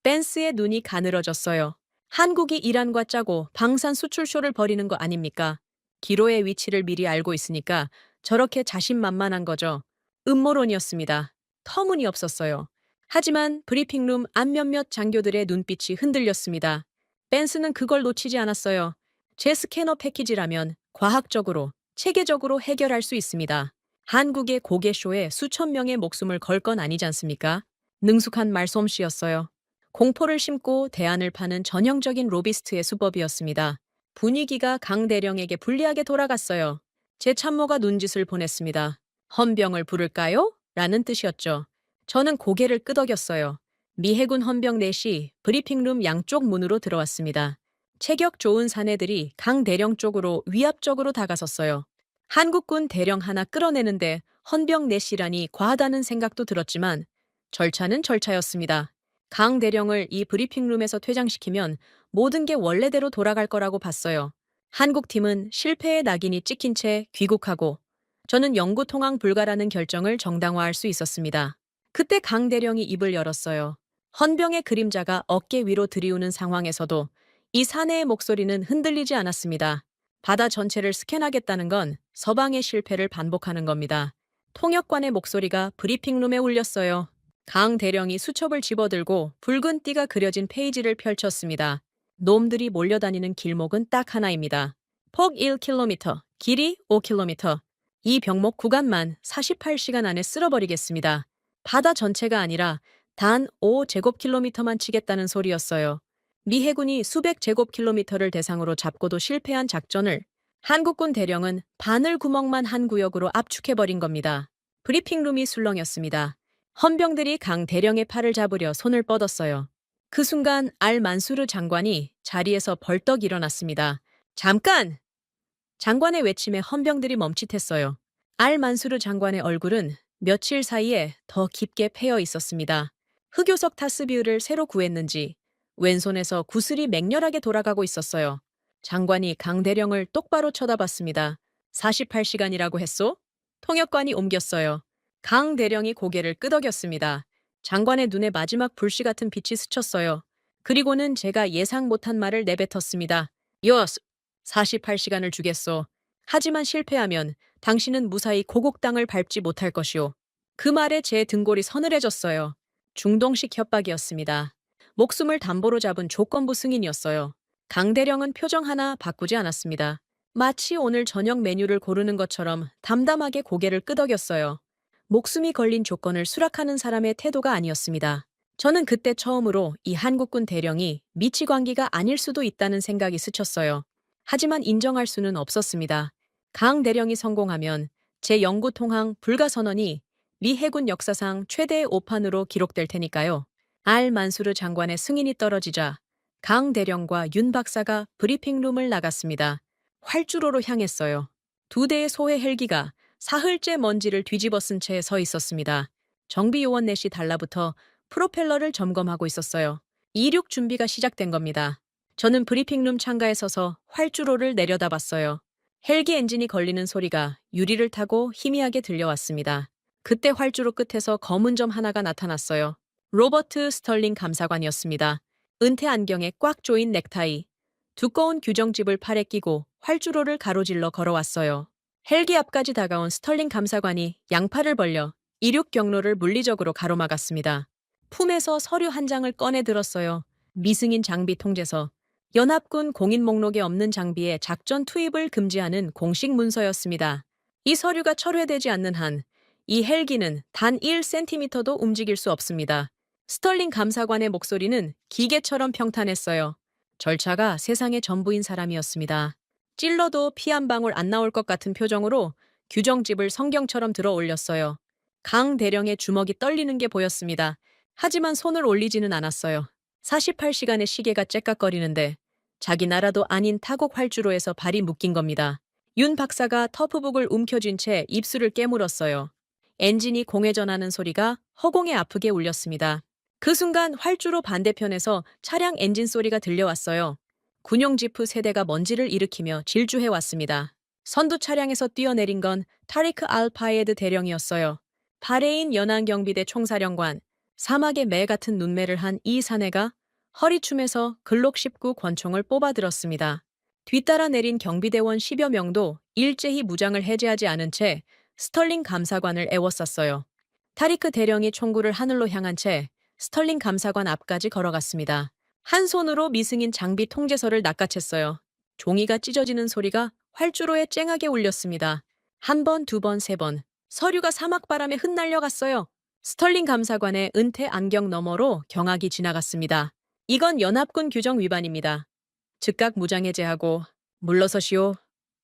벤스의 눈이 가늘어졌어요. 한국이 이란과 짜고 방산 수출쇼를 벌이는 거 아닙니까? 기로의 위치를 미리 알고 있으니까 저렇게 자신만만한 거죠. 음모론이었습니다. 터무니없었어요. 하지만 브리핑룸 안 몇몇 장교들의 눈빛이 흔들렸습니다. 벤스는 그걸 놓치지 않았어요. 제 스캐너 패키지라면 과학적으로, 체계적으로 해결할 수 있습니다. 한국의 고개쇼에 수천 명의 목숨을 걸 건 아니지 않습니까? 능숙한 말솜씨였어요. 공포를 심고 대안을 파는 전형적인 로비스트의 수법이었습니다. 분위기가 강 대령에게 불리하게 돌아갔어요. 제 참모가 눈짓을 보냈습니다. 헌병을 부를까요? 라는 뜻이었죠. 저는 고개를 끄덕였어요. 미 해군 헌병 넷이 브리핑룸 양쪽 문으로 들어왔습니다. 체격 좋은 사내들이 강 대령 쪽으로 위압적으로 다가섰어요. 한국군 대령 하나 끌어내는데 헌병 넷이라니 과하다는 생각도 들었지만 절차는 절차였습니다. 강 대령을 이 브리핑룸에서 퇴장시키면 모든 게 원래대로 돌아갈 거라고 봤어요. 한국팀은 실패의 낙인이 찍힌 채 귀국하고 저는 영구 통항 불가라는 결정을 정당화할 수 있었습니다. 그때 강 대령이 입을 열었어요. 헌병의 그림자가 어깨 위로 들이우는 상황에서도 이 사내의 목소리는 흔들리지 않았습니다. 바다 전체를 스캔하겠다는 건 서방의 실패를 반복하는 겁니다. 통역관의 목소리가 브리핑룸에 울렸어요. 강 대령이 수첩을 집어들고 붉은 띠가 그려진 페이지를 펼쳤습니다. 놈들이 몰려다니는 길목은 딱 하나입니다. 폭 1km, 길이 5km. 이 병목 구간만 48시간 안에 쓸어버리겠습니다. 바다 전체가 아니라 단 5제곱킬로미터만 치겠다는 소리였어요. 미 해군이 수백 제곱킬로미터를 대상으로 잡고도 실패한 작전을 한국군 대령은 바늘 구멍만 한 구역으로 압축해버린 겁니다. 브리핑룸이 술렁였습니다. 헌병들이 강 대령의 팔을 잡으려 손을 뻗었어요. 그 순간 알 만수르 장관이 자리에서 벌떡 일어났습니다. 잠깐! 장관의 외침에 헌병들이 멈칫했어요. 알 만수르 장관의 얼굴은 며칠 사이에 더 깊게 패여 있었습니다. 흑요석 타스비우를 새로 구했는지 왼손에서 구슬이 맹렬하게 돌아가고 있었어요. 장관이 강 대령을 똑바로 쳐다봤습니다. 48시간이라고 했소? 통역관이 옮겼어요. 강 대령이 고개를 끄덕였습니다. 장관의 눈에 마지막 불씨 같은 빛이 스쳤어요. 그리고는 제가 예상 못한 말을 내뱉었습니다. 여스, 48시간을 주겠소. 하지만 실패하면 당신은 무사히 고국 땅을 밟지 못할 것이오. 그 말에 제 등골이 서늘해졌어요. 중동식 협박이었습니다. 목숨을 담보로 잡은 조건부 승인이었어요. 강 대령은 표정 하나 바꾸지 않았습니다. 마치 오늘 저녁 메뉴를 고르는 것처럼 담담하게 고개를 끄덕였어요. 목숨이 걸린 조건을 수락하는 사람의 태도가 아니었습니다. 저는 그때 처음으로 이 한국군 대령이 미치광기가 아닐 수도 있다는 생각이 스쳤어요. 하지만 인정할 수는 없었습니다. 강 대령이 성공하면 제 영구 통항 불가 선언이 미 해군 역사상 최대의 오판으로 기록될 테니까요. 알 만수르 장관의 승인이 떨어지자 강 대령과 윤 박사가 브리핑룸을 나갔습니다. 활주로로 향했어요. 2대의 소해 헬기가 사흘째 먼지를 뒤집어 쓴 채 서 있었습니다. 정비요원 넷이 달라붙어 프로펠러를 점검하고 있었어요. 이륙 준비가 시작된 겁니다. 저는 브리핑룸 창가에 서서 활주로를 내려다봤어요. 헬기 엔진이 걸리는 소리가 유리를 타고 희미하게 들려왔습니다. 그때 활주로 끝에서 검은 점 하나가 나타났어요. 로버트 스털링 감사관이었습니다. 은퇴 안경에 꽉 조인 넥타이, 두꺼운 규정집을 팔에 끼고 활주로를 가로질러 걸어왔어요. 헬기 앞까지 다가온 스털링 감사관이 양팔을 벌려 이륙 경로를 물리적으로 가로막았습니다. 품에서 서류 한 장을 꺼내 들었어요. 미승인 장비 통제서. 연합군 공인 목록에 없는 장비에 작전 투입을 금지하는 공식 문서였습니다. 이 서류가 철회되지 않는 한 이 헬기는 단 1cm도 움직일 수 없습니다. 스털링 감사관의 목소리는 기계처럼 평탄했어요. 절차가 세상의 전부인 사람이었습니다. 찔러도 피 한 방울 안 나올 것 같은 표정으로 규정집을 성경처럼 들어 올렸어요. 강 대령의 주먹이 떨리는 게 보였습니다. 하지만 손을 올리지는 않았어요. 48시간의 시계가 째깍거리는데 자기 나라도 아닌 타국 활주로에서 발이 묶인 겁니다. 윤 박사가 터프북을 움켜쥔 채 입술을 깨물었어요. 엔진이 공회전하는 소리가 허공에 아프게 울렸습니다. 그 순간 활주로 반대편에서 차량 엔진 소리가 들려왔어요. 군용 지프 세대가 먼지를 일으키며 질주해왔습니다. 선두 차량에서 뛰어내린 건 타리크 알파예드 대령이었어요. 바레인 연안경비대 총사령관, 사막의 매 같은 눈매를 한 이 사내가 허리춤에서 글록 19 권총을 뽑아들었습니다. 뒤따라 내린 경비대원 10여 명도 일제히 무장을 해제하지 않은 채 스털링 감사관을 에워쌌어요. 타리크 대령이 총구를 하늘로 향한 채 스털링 감사관 앞까지 걸어갔습니다. 한 손으로 미승인 장비 통제서를 낚아챘어요. 종이가 찢어지는 소리가 활주로에 쨍하게 울렸습니다. 한 번, 두 번, 세 번. 서류가 사막바람에 흩날려갔어요. 스털링 감사관의 은퇴 안경 너머로 경악이 지나갔습니다. 이건 연합군 규정 위반입니다. 즉각 무장해제하고 물러서시오.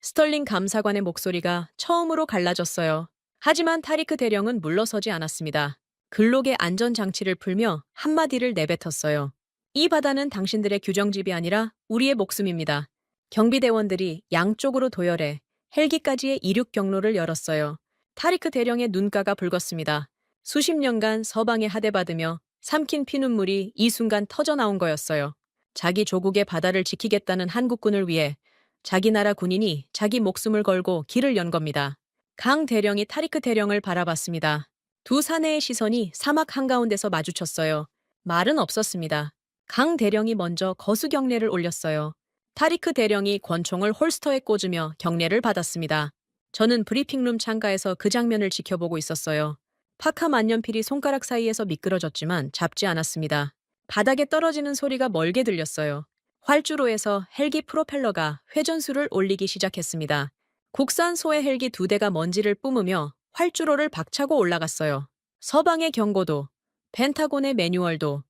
스털링 감사관의 목소리가 처음으로 갈라졌어요. 하지만 타리크 대령은 물러서지 않았습니다. 글록의 안전장치를 풀며 한마디를 내뱉었어요. 이 바다는 당신들의 규정집이 아니라 우리의 목숨입니다. 경비대원들이 양쪽으로 도열해 헬기까지의 이륙 경로를 열었어요. 타리크 대령의 눈가가 붉었습니다. 수십 년간 서방에 하대받으며 삼킨 피눈물이 이 순간 터져나온 거였어요. 자기 조국의 바다를 지키겠다는 한국군을 위해 자기 나라 군인이 자기 목숨을 걸고 길을 연 겁니다. 강 대령이 타리크 대령을 바라봤습니다. 두 사내의 시선이 사막 한가운데서 마주쳤어요. 말은 없었습니다. 강 대령이 먼저 거수 경례를 올렸어요. 타리크 대령이 권총을 홀스터에 꽂으며 경례를 받았습니다. 저는 브리핑룸 창가에서 그 장면을 지켜보고 있었어요. 파카 만년필이 손가락 사이에서 미끄러졌지만 잡지 않았습니다. 바닥에 떨어지는 소리가 멀게 들렸어요. 활주로에서 헬기 프로펠러가 회전수를 올리기 시작했습니다. 국산 소해 헬기 2대가 먼지를 뿜으며 활주로를 박차고 올라갔어요. 서방의 경고도, 펜타곤의 매뉴얼도,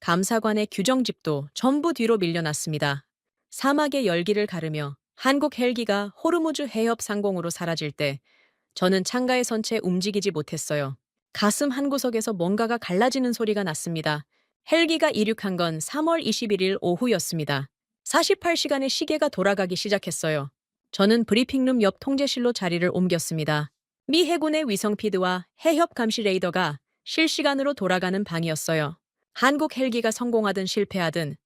감사관의 규정집도 전부 뒤로 밀려났습니다. 사막의 열기를 가르며 한국 헬기가 호르무즈 해협 상공으로 사라질 때 저는 창가에 선 채 움직이지 못했어요. 가슴 한구석에서 뭔가가 갈라지는 소리가 났습니다. 헬기가 이륙한 건 3월 21일 오후였습니다. 48시간의 시계가 돌아가기 시작했어요. 저는 브리핑룸 옆 통제실로 자리를 옮겼습니다. 미 해군의 위성 피드와 해협 감시 레이더가 실시간으로 돌아가는 방이었어요. 한국 헬기가 성공하든 실패하든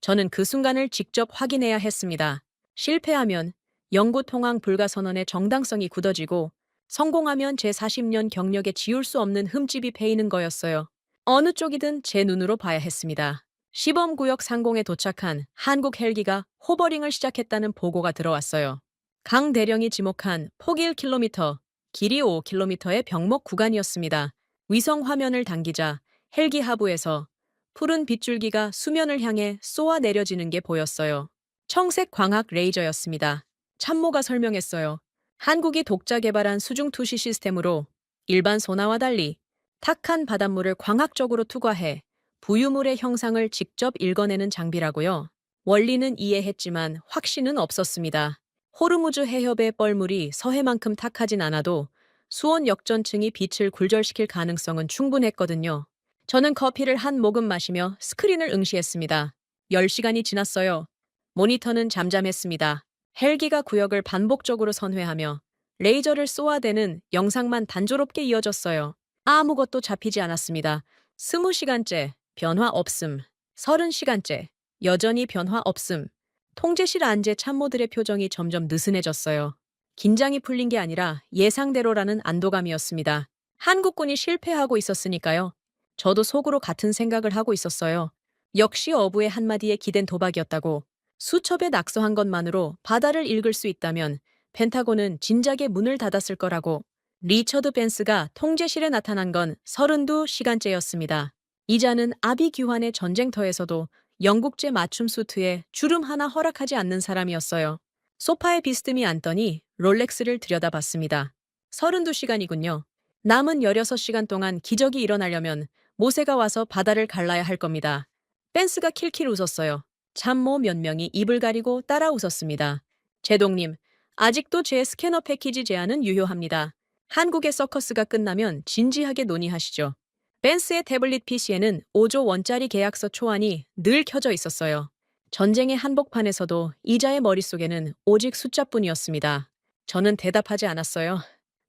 저는 그 순간을 직접 확인해야 했습니다. 실패하면 영구 통항 불가 선언의 정당성이 굳어지고 성공하면 제 40년 경력에 지울 수 없는 흠집이 패이는 거였어요. 어느 쪽이든 제 눈으로 봐야 했습니다. 시범구역 상공에 도착한 한국 헬기가 호버링을 시작했다는 보고가 들어왔어요. 강 대령이 지목한 폭이 1km, 길이 5km의 병목 구간이었습니다. 위성 화면을 당기자 헬기 하부에서 푸른 빗줄기가 수면을 향해 쏘아 내려지는 게 보였어요. 청색 광학 레이저였습니다. 참모가 설명했어요. 한국이 독자 개발한 수중 투시 시스템으로 일반 소나와 달리 탁한 바닷물을 광학적으로 투과해 부유물의 형상을 직접 읽어내는 장비라고요. 원리는 이해했지만 확신은 없었습니다. 호르무즈 해협의 뻘물이 서해만큼 탁하진 않아도 수온 역전층이 빛을 굴절시킬 가능성은 충분했거든요. 저는 커피를 한 모금 마시며 스크린을 응시했습니다. 10시간이 지났어요. 모니터는 잠잠했습니다. 헬기가 구역을 반복적으로 선회하며 레이저를 쏘아대는 영상만 단조롭게 이어졌어요. 아무것도 잡히지 않았습니다. 20시간째 변화 없음. 30시간째 여전히 변화 없음. 통제실 안제 참모들의 표정이 점점 느슨해졌어요. 긴장이 풀린 게 아니라 예상대로라는 안도감이었습니다. 한국군이 실패하고 있었으니까요. 저도 속으로 같은 생각을 하고 있었어요. 역시 어부의 한마디에 기댄 도박이었다고. 수첩에 낙서한 것만으로 바다를 읽을 수 있다면 펜타곤은 진작에 문을 닫았을 거라고. 리처드 벤스가 통제실에 나타난 건 32시간째였습니다. 이자는 아비규환의 전쟁터에서도 영국제 맞춤 수트에 주름 하나 허락하지 않는 사람이었어요. 소파에 비스듬히 앉더니 롤렉스를 들여다봤습니다. 32시간이군요. 남은 16시간 동안 기적이 일어나려면 모세가 와서 바다를 갈라야 할 겁니다. 벤스가 킬킬 웃었어요. 참모 몇 명이 입을 가리고 따라 웃었습니다. 제동님, 아직도 제 스캐너 패키지 제안은 유효합니다. 한국의 서커스가 끝나면 진지하게 논의하시죠. 벤스의 태블릿 PC에는 5조 원짜리 계약서 초안이 늘 켜져 있었어요. 전쟁의 한복판에서도 이자의 머릿속에는 오직 숫자뿐이었습니다. 저는 대답하지 않았어요.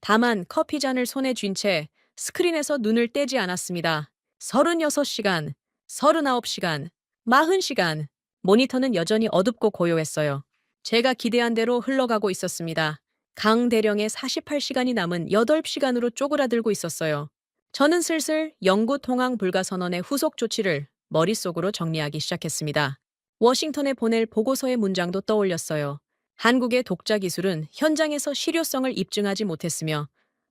다만 커피잔을 손에 쥔 채 스크린에서 눈을 떼지 않았습니다. 36시간, 39시간, 40시간. 모니터는 여전히 어둡고 고요했어요. 제가 기대한 대로 흘러가고 있었습니다. 강 대령의 48시간이 남은 8시간으로 쪼그라들고 있었어요. 저는 슬슬 영구 통항 불가 선언의 후속 조치를 머릿속으로 정리하기 시작했습니다. 워싱턴에 보낼 보고서의 문장도 떠올렸어요. 한국의 독자 기술은 현장에서 실효성을 입증하지 못했으며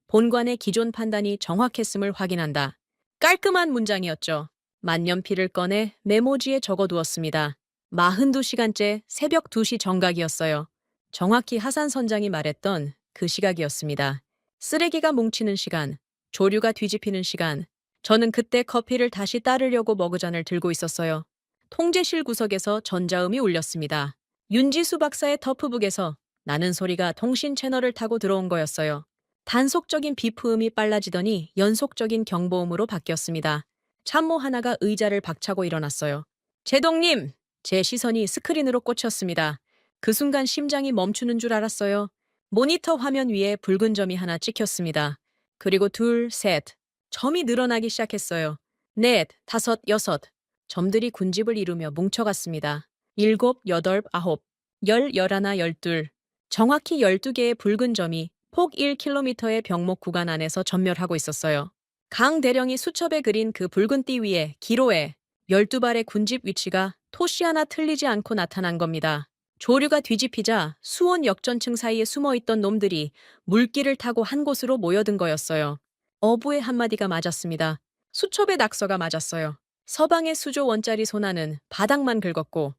본관의 기존 판단이 정확했음을 확인한다. 깔끔한 문장이었죠. 만년필을 꺼내 메모지에 적어두었습니다. 42시간째 새벽 2시 정각이었어요. 정확히 하산 선장이 말했던 그 시각이었습니다. 쓰레기가 뭉치는 시간, 조류가 뒤집히는 시간. 저는 그때 커피를 다시 따르려고 머그잔을 들고 있었어요. 통제실 구석에서 전자음이 울렸습니다. 윤지수 박사의 터프북에서 나는 소리가 통신 채널을 타고 들어온 거였어요. 단속적인 비프음이 빨라지더니 연속적인 경보음으로 바뀌었습니다. 참모 하나가 의자를 박차고 일어났어요. 제동님! 제 시선이 스크린으로 꽂혔습니다. 그 순간 심장이 멈추는 줄 알았어요. 모니터 화면 위에 붉은 점이 하나 찍혔습니다. 그리고 둘, 셋. 점이 늘어나기 시작했어요. 넷, 다섯, 여섯. 점들이 군집을 이루며 뭉쳐갔습니다. 일곱, 여덟, 아홉, 열, 열하나, 열둘. 정확히 12개의 붉은 점이 폭 1km의 병목 구간 안에서 전멸하고 있었어요. 강 대령이 수첩에 그린 그 붉은 띠 위에 기로에 12발의 군집 위치가 토시 하나 틀리지 않고 나타난 겁니다. 조류가 뒤집히자 수원 역전층 사이에 숨어있던 놈들이 물길을 타고 한 곳으로 모여든 거였어요. 어부의 한마디가 맞았습니다. 수첩의 낙서가 맞았어요. 서방의 수조 원짜리 소나는 바닥만 긁었고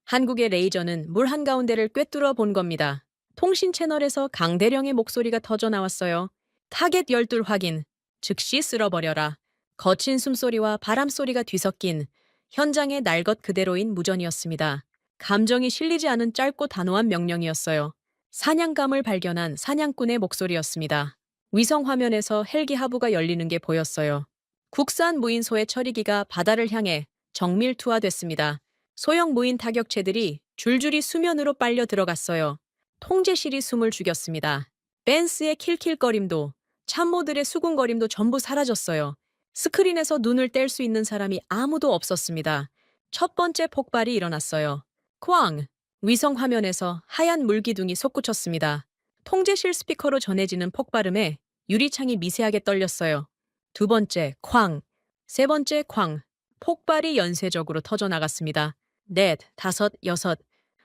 한국의 레이저는 물 한가운데를 꿰뚫어 본 겁니다. 통신 채널에서 강대령의 목소리가 터져 나왔어요. 타겟 12 확인. 즉시 쓸어버려라. 거친 숨소리와 바람소리가 뒤섞인 현장의 날 것 그대로인 무전이었습니다. 감정이 실리지 않은 짧고 단호한 명령이었어요. 사냥감을 발견한 사냥꾼의 목소리였습니다. 위성 화면에서 헬기 하부가 열리는 게 보였어요. 국산 무인소의 처리기가 바다를 향해 정밀 투하됐습니다. 소형 무인 타격체들이 줄줄이 수면으로 빨려 들어갔어요. 통제실이 숨을 죽였습니다. 벤스의 킬킬거림도 참모들의 수군거림도 전부 사라졌어요. 스크린에서 눈을 뗄 수 있는 사람이 아무도 없었습니다. 첫 번째 폭발이 일어났어요. 쾅! 위성 화면에서 하얀 물기둥이 솟구쳤습니다. 통제실 스피커로 전해지는 폭발음에 유리창이 미세하게 떨렸어요. 두 번째 쾅! 세 번째 쾅! 폭발이 연쇄적으로 터져나갔습니다. 넷, 다섯, 여섯.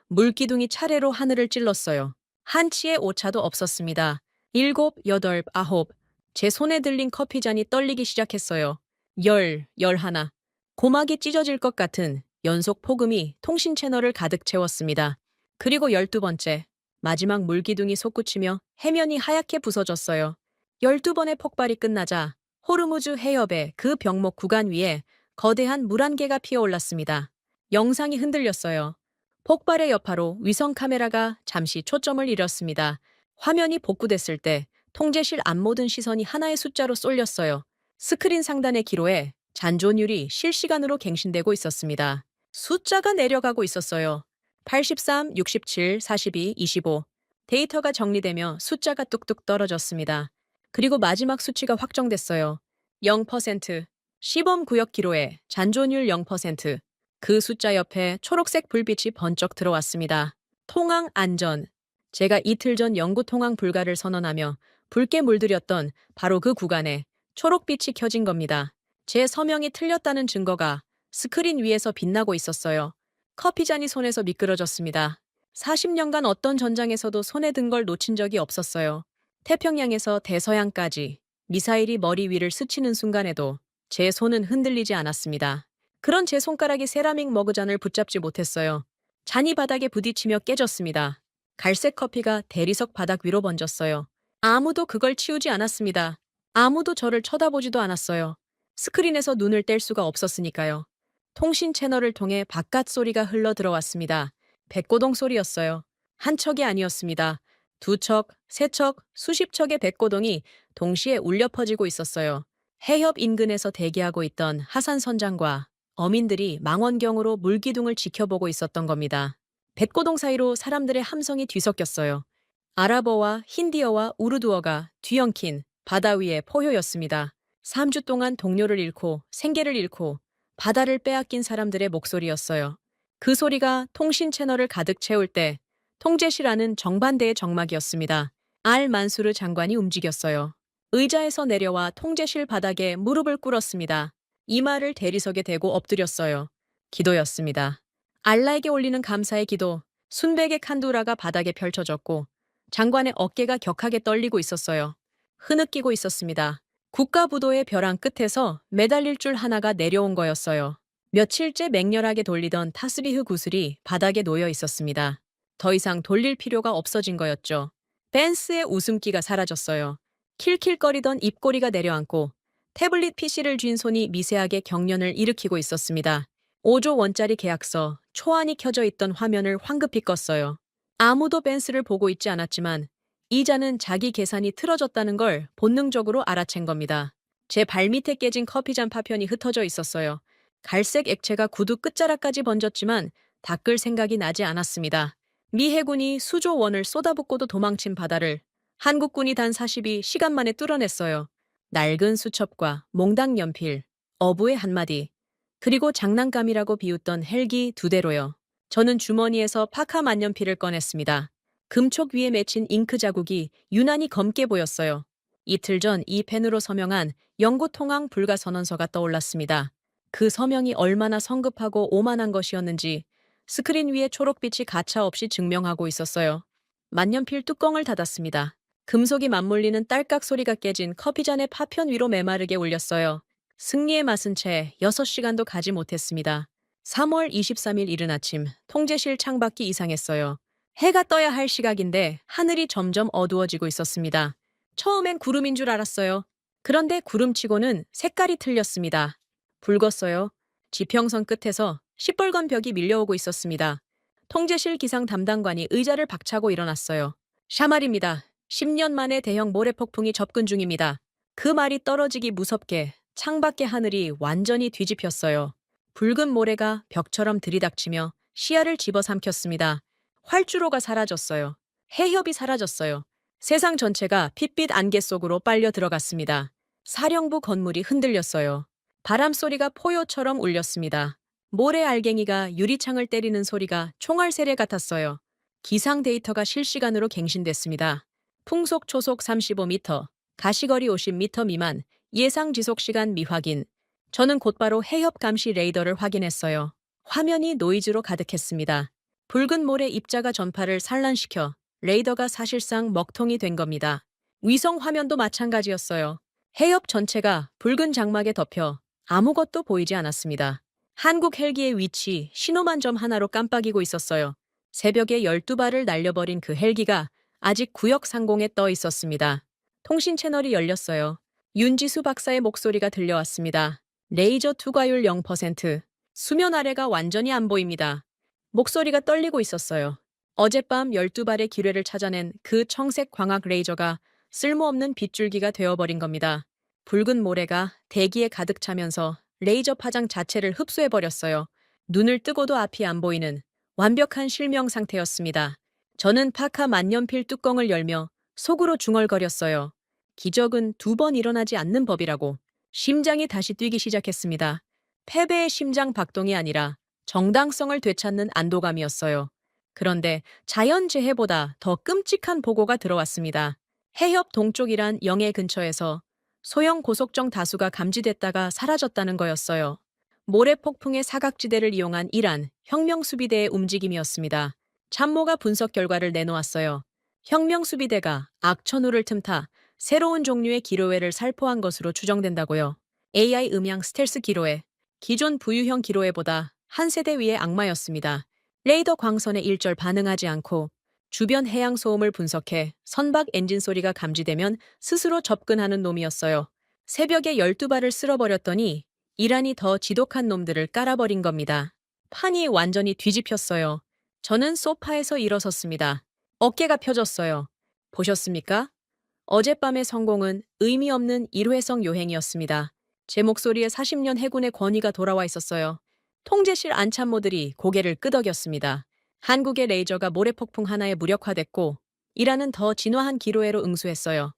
물기둥이 차례로 하늘을 찔렀어요. 한치의 오차도 없었습니다. 일곱, 여덟, 아홉. 제 손에 들린 커피잔이 떨리기 시작했어요. 열, 열하나. 고막이 찢어질 것 같은 연속 폭음이 통신 채널을 가득 채웠습니다. 그리고 12번째. 마지막 물기둥이 솟구치며 해면이 하얗게 부서졌어요. 12번의 폭발이 끝나자 호르무즈 해협의 그 병목 구간 위에 거대한 물안개가 피어올랐습니다. 영상이 흔들렸어요. 폭발의 여파로 위성 카메라가 잠시 초점을 잃었습니다. 화면이 복구됐을 때 통제실 앞 모든 시선이 하나의 숫자로 쏠렸어요. 스크린 상단의 기로에 잔존율이 실시간으로 갱신되고 있었습니다. 숫자가 내려가고 있었어요. 83, 67, 42, 25. 데이터가 정리되며 숫자가 뚝뚝 떨어졌습니다. 그리고 마지막 수치가 확정됐어요. 0%. 시범 구역 기로에 잔존율 0%. 그 숫자 옆에 초록색 불빛이 번쩍 들어왔습니다. 통항 안전. 제가 이틀 전 영구 통항 불가를 선언하며 붉게 물들였던 바로 그 구간에 초록빛이 켜진 겁니다. 제 서명이 틀렸다는 증거가 스크린 위에서 빛나고 있었어요. 커피잔이 손에서 미끄러졌습니다. 40년간 어떤 전장에서도 손에 든 걸 놓친 적이 없었어요. 태평양에서 대서양까지 미사일이 머리 위를 스치는 순간에도 제 손은 흔들리지 않았습니다. 그런 제 손가락이 세라믹 머그잔을 붙잡지 못했어요. 잔이 바닥에 부딪히며 깨졌습니다. 갈색 커피가 대리석 바닥 위로 번졌어요. 아무도 그걸 치우지 않았습니다. 아무도 저를 쳐다보지도 않았어요. 스크린에서 눈을 뗄 수가 없었으니까요. 통신 채널을 통해 바깥 소리가 흘러 들어왔습니다. 백고동 소리였어요. 한 척이 아니었습니다. 두 척, 세 척, 수십 척의 백고동이 동시에 울려 퍼지고 있었어요. 해협 인근에서 대기하고 있던 하산 선장과 어민들이 망원경으로 물기둥을 지켜보고 있었던 겁니다. 백고동 사이로 사람들의 함성이 뒤섞였어요. 아랍어와 힌디어와 우르두어가 뒤엉킨 바다 위의 포효였습니다. 3주 동안 동료를 잃고 생계를 잃고 바다를 빼앗긴 사람들의 목소리였어요. 그 소리가 통신 채널을 가득 채울 때 통제실안은 정반대의 정막이었습니다. 알 만수르 장관이 움직였어요. 의자에서 내려와 통제실 바닥에 무릎을 꿇었습니다. 이마를 대리석에 대고 엎드렸어요. 기도였습니다. 알라에게 올리는 감사의 기도. 순백의 칸두라가 바닥에 펼쳐졌고 장관의 어깨가 격하게 떨리고 있었어요. 흐느끼고 있었습니다. 국가부도의 벼랑 끝에서 매달릴 줄 하나가 내려온 거였어요. 며칠째 맹렬하게 돌리던 타스비흐 구슬이 바닥에 놓여 있었습니다. 더 이상 돌릴 필요가 없어진 거였죠. 벤스의 웃음기가 사라졌어요. 킬킬거리던 입꼬리가 내려앉고 태블릿 PC를 쥔 손이 미세하게 경련을 일으키고 있었습니다. 5조 원짜리 계약서, 초안이 켜져 있던 화면을 황급히 껐어요. 아무도 벤스를 보고 있지 않았지만 이자는 자기 계산이 틀어졌다는 걸 본능적으로 알아챈 겁니다. 제 발밑에 깨진 커피잔 파편이 흩어져 있었어요. 갈색 액체가 구두 끝자락까지 번졌지만 닦을 생각이 나지 않았습니다. 미 해군이 수조 원을 쏟아붓고도 도망친 바다를 한국군이 단 42시간 만에 뚫어냈어요. 낡은 수첩과 몽당 연필, 어부의 한마디, 그리고 장난감이라고 비웃던 헬기 2대로요. 저는 주머니에서 파카 만년필을 꺼냈습니다. 금촉 위에 맺힌 잉크 자국이 유난히 검게 보였어요. 이틀 전 이 펜으로 서명한 영구 통항 불가 선언서가 떠올랐습니다. 그 서명이 얼마나 성급하고 오만한 것이었는지 스크린 위에 초록빛이 가차없이 증명하고 있었어요. 만년필 뚜껑을 닫았습니다. 금속이 맞물리는 딸깍 소리가 깨진 커피잔의 파편 위로 메마르게 올렸어요. 승리의 맛은 채 6시간도 가지 못했습니다. 3월 23일 이른 아침, 통제실 창밖이 이상했어요. 해가 떠야 할 시각인데 하늘이 점점 어두워지고 있었습니다. 처음엔 구름인 줄 알았어요. 그런데 구름치고는 색깔이 틀렸습니다. 붉었어요. 지평선 끝에서 시뻘건 벽이 밀려오고 있었습니다. 통제실 기상 담당관이 의자를 박차고 일어났어요. 샤말입니다. 10년 만에 대형 모래폭풍이 접근 중입니다. 그 말이 떨어지기 무섭게 창밖의 하늘이 완전히 뒤집혔어요. 붉은 모래가 벽처럼 들이닥치며 시야를 집어삼켰습니다. 활주로가 사라졌어요. 해협이 사라졌어요. 세상 전체가 핏빛 안개 속으로 빨려 들어갔습니다. 사령부 건물이 흔들렸어요. 바람 소리가 포효처럼 울렸습니다. 모래 알갱이가 유리창을 때리는 소리가 총알 세례 같았어요. 기상 데이터가 실시간으로 갱신됐습니다. 풍속 초속 35m, 가시거리 50m 미만, 예상 지속시간 미확인. 저는 곧바로 해협 감시 레이더를 확인했어요. 화면이 노이즈로 가득했습니다. 붉은 모래 입자가 전파를 산란시켜 레이더가 사실상 먹통이 된 겁니다. 위성 화면도 마찬가지였어요. 해협 전체가 붉은 장막에 덮여 아무것도 보이지 않았습니다. 한국 헬기의 위치, 신호만 점 하나로 깜빡이고 있었어요. 새벽에 12발을 날려버린 그 헬기가 아직 구역 상공에 떠 있었습니다. 통신 채널이 열렸어요. 윤지수 박사의 목소리가 들려왔습니다. 레이저 투과율 0%. 수면 아래가 완전히 안 보입니다. 목소리가 떨리고 있었어요. 어젯밤 12발의 기뢰를 찾아낸 그 청색 광학 레이저가 쓸모없는 빗줄기가 되어버린 겁니다. 붉은 모래가 대기에 가득 차면서 레이저 파장 자체를 흡수해버렸어요. 눈을 뜨고도 앞이 안 보이는 완벽한 실명 상태였습니다. 저는 파카 만년필 뚜껑을 열며 속으로 중얼거렸어요. 기적은 2번 일어나지 않는 법이라고. 심장이 다시 뛰기 시작했습니다. 패배의 심장 박동이 아니라 정당성을 되찾는 안도감이었어요. 그런데 자연재해보다 더 끔찍한 보고가 들어왔습니다. 해협 동쪽 이란 영해 근처에서 소형 고속정 다수가 감지됐다가 사라졌다는 거였어요. 모래 폭풍의 사각지대를 이용한 이란 혁명수비대의 움직임이었습니다. 참모가 분석 결과를 내놓았어요. 혁명수비대가 악천후를 틈타 새로운 종류의 기로회를 살포한 것으로 추정된다고요. AI 음향 스텔스 기로회, 기존 부유형 기로회보다 한 세대 위의 악마였습니다. 레이더 광선에 일절 반응하지 않고 주변 해양 소음을 분석해 선박 엔진 소리가 감지되면 스스로 접근하는 놈이었어요. 새벽에 12발을 쓸어버렸더니 이란이 더 지독한 놈들을 깔아버린 겁니다. 판이 완전히 뒤집혔어요. 저는 소파에서 일어섰습니다. 어깨가 펴졌어요. 보셨습니까? 어젯밤의 성공은 의미 없는 일회성 요행이었습니다. 제 목소리에 40년 해군의 권위가 돌아와 있었어요. 통제실 안참모들이 고개를 끄덕였습니다. 한국의 레이저가 모래폭풍 하나에 무력화됐고 이란은 더 진화한 기로회로 응수했어요.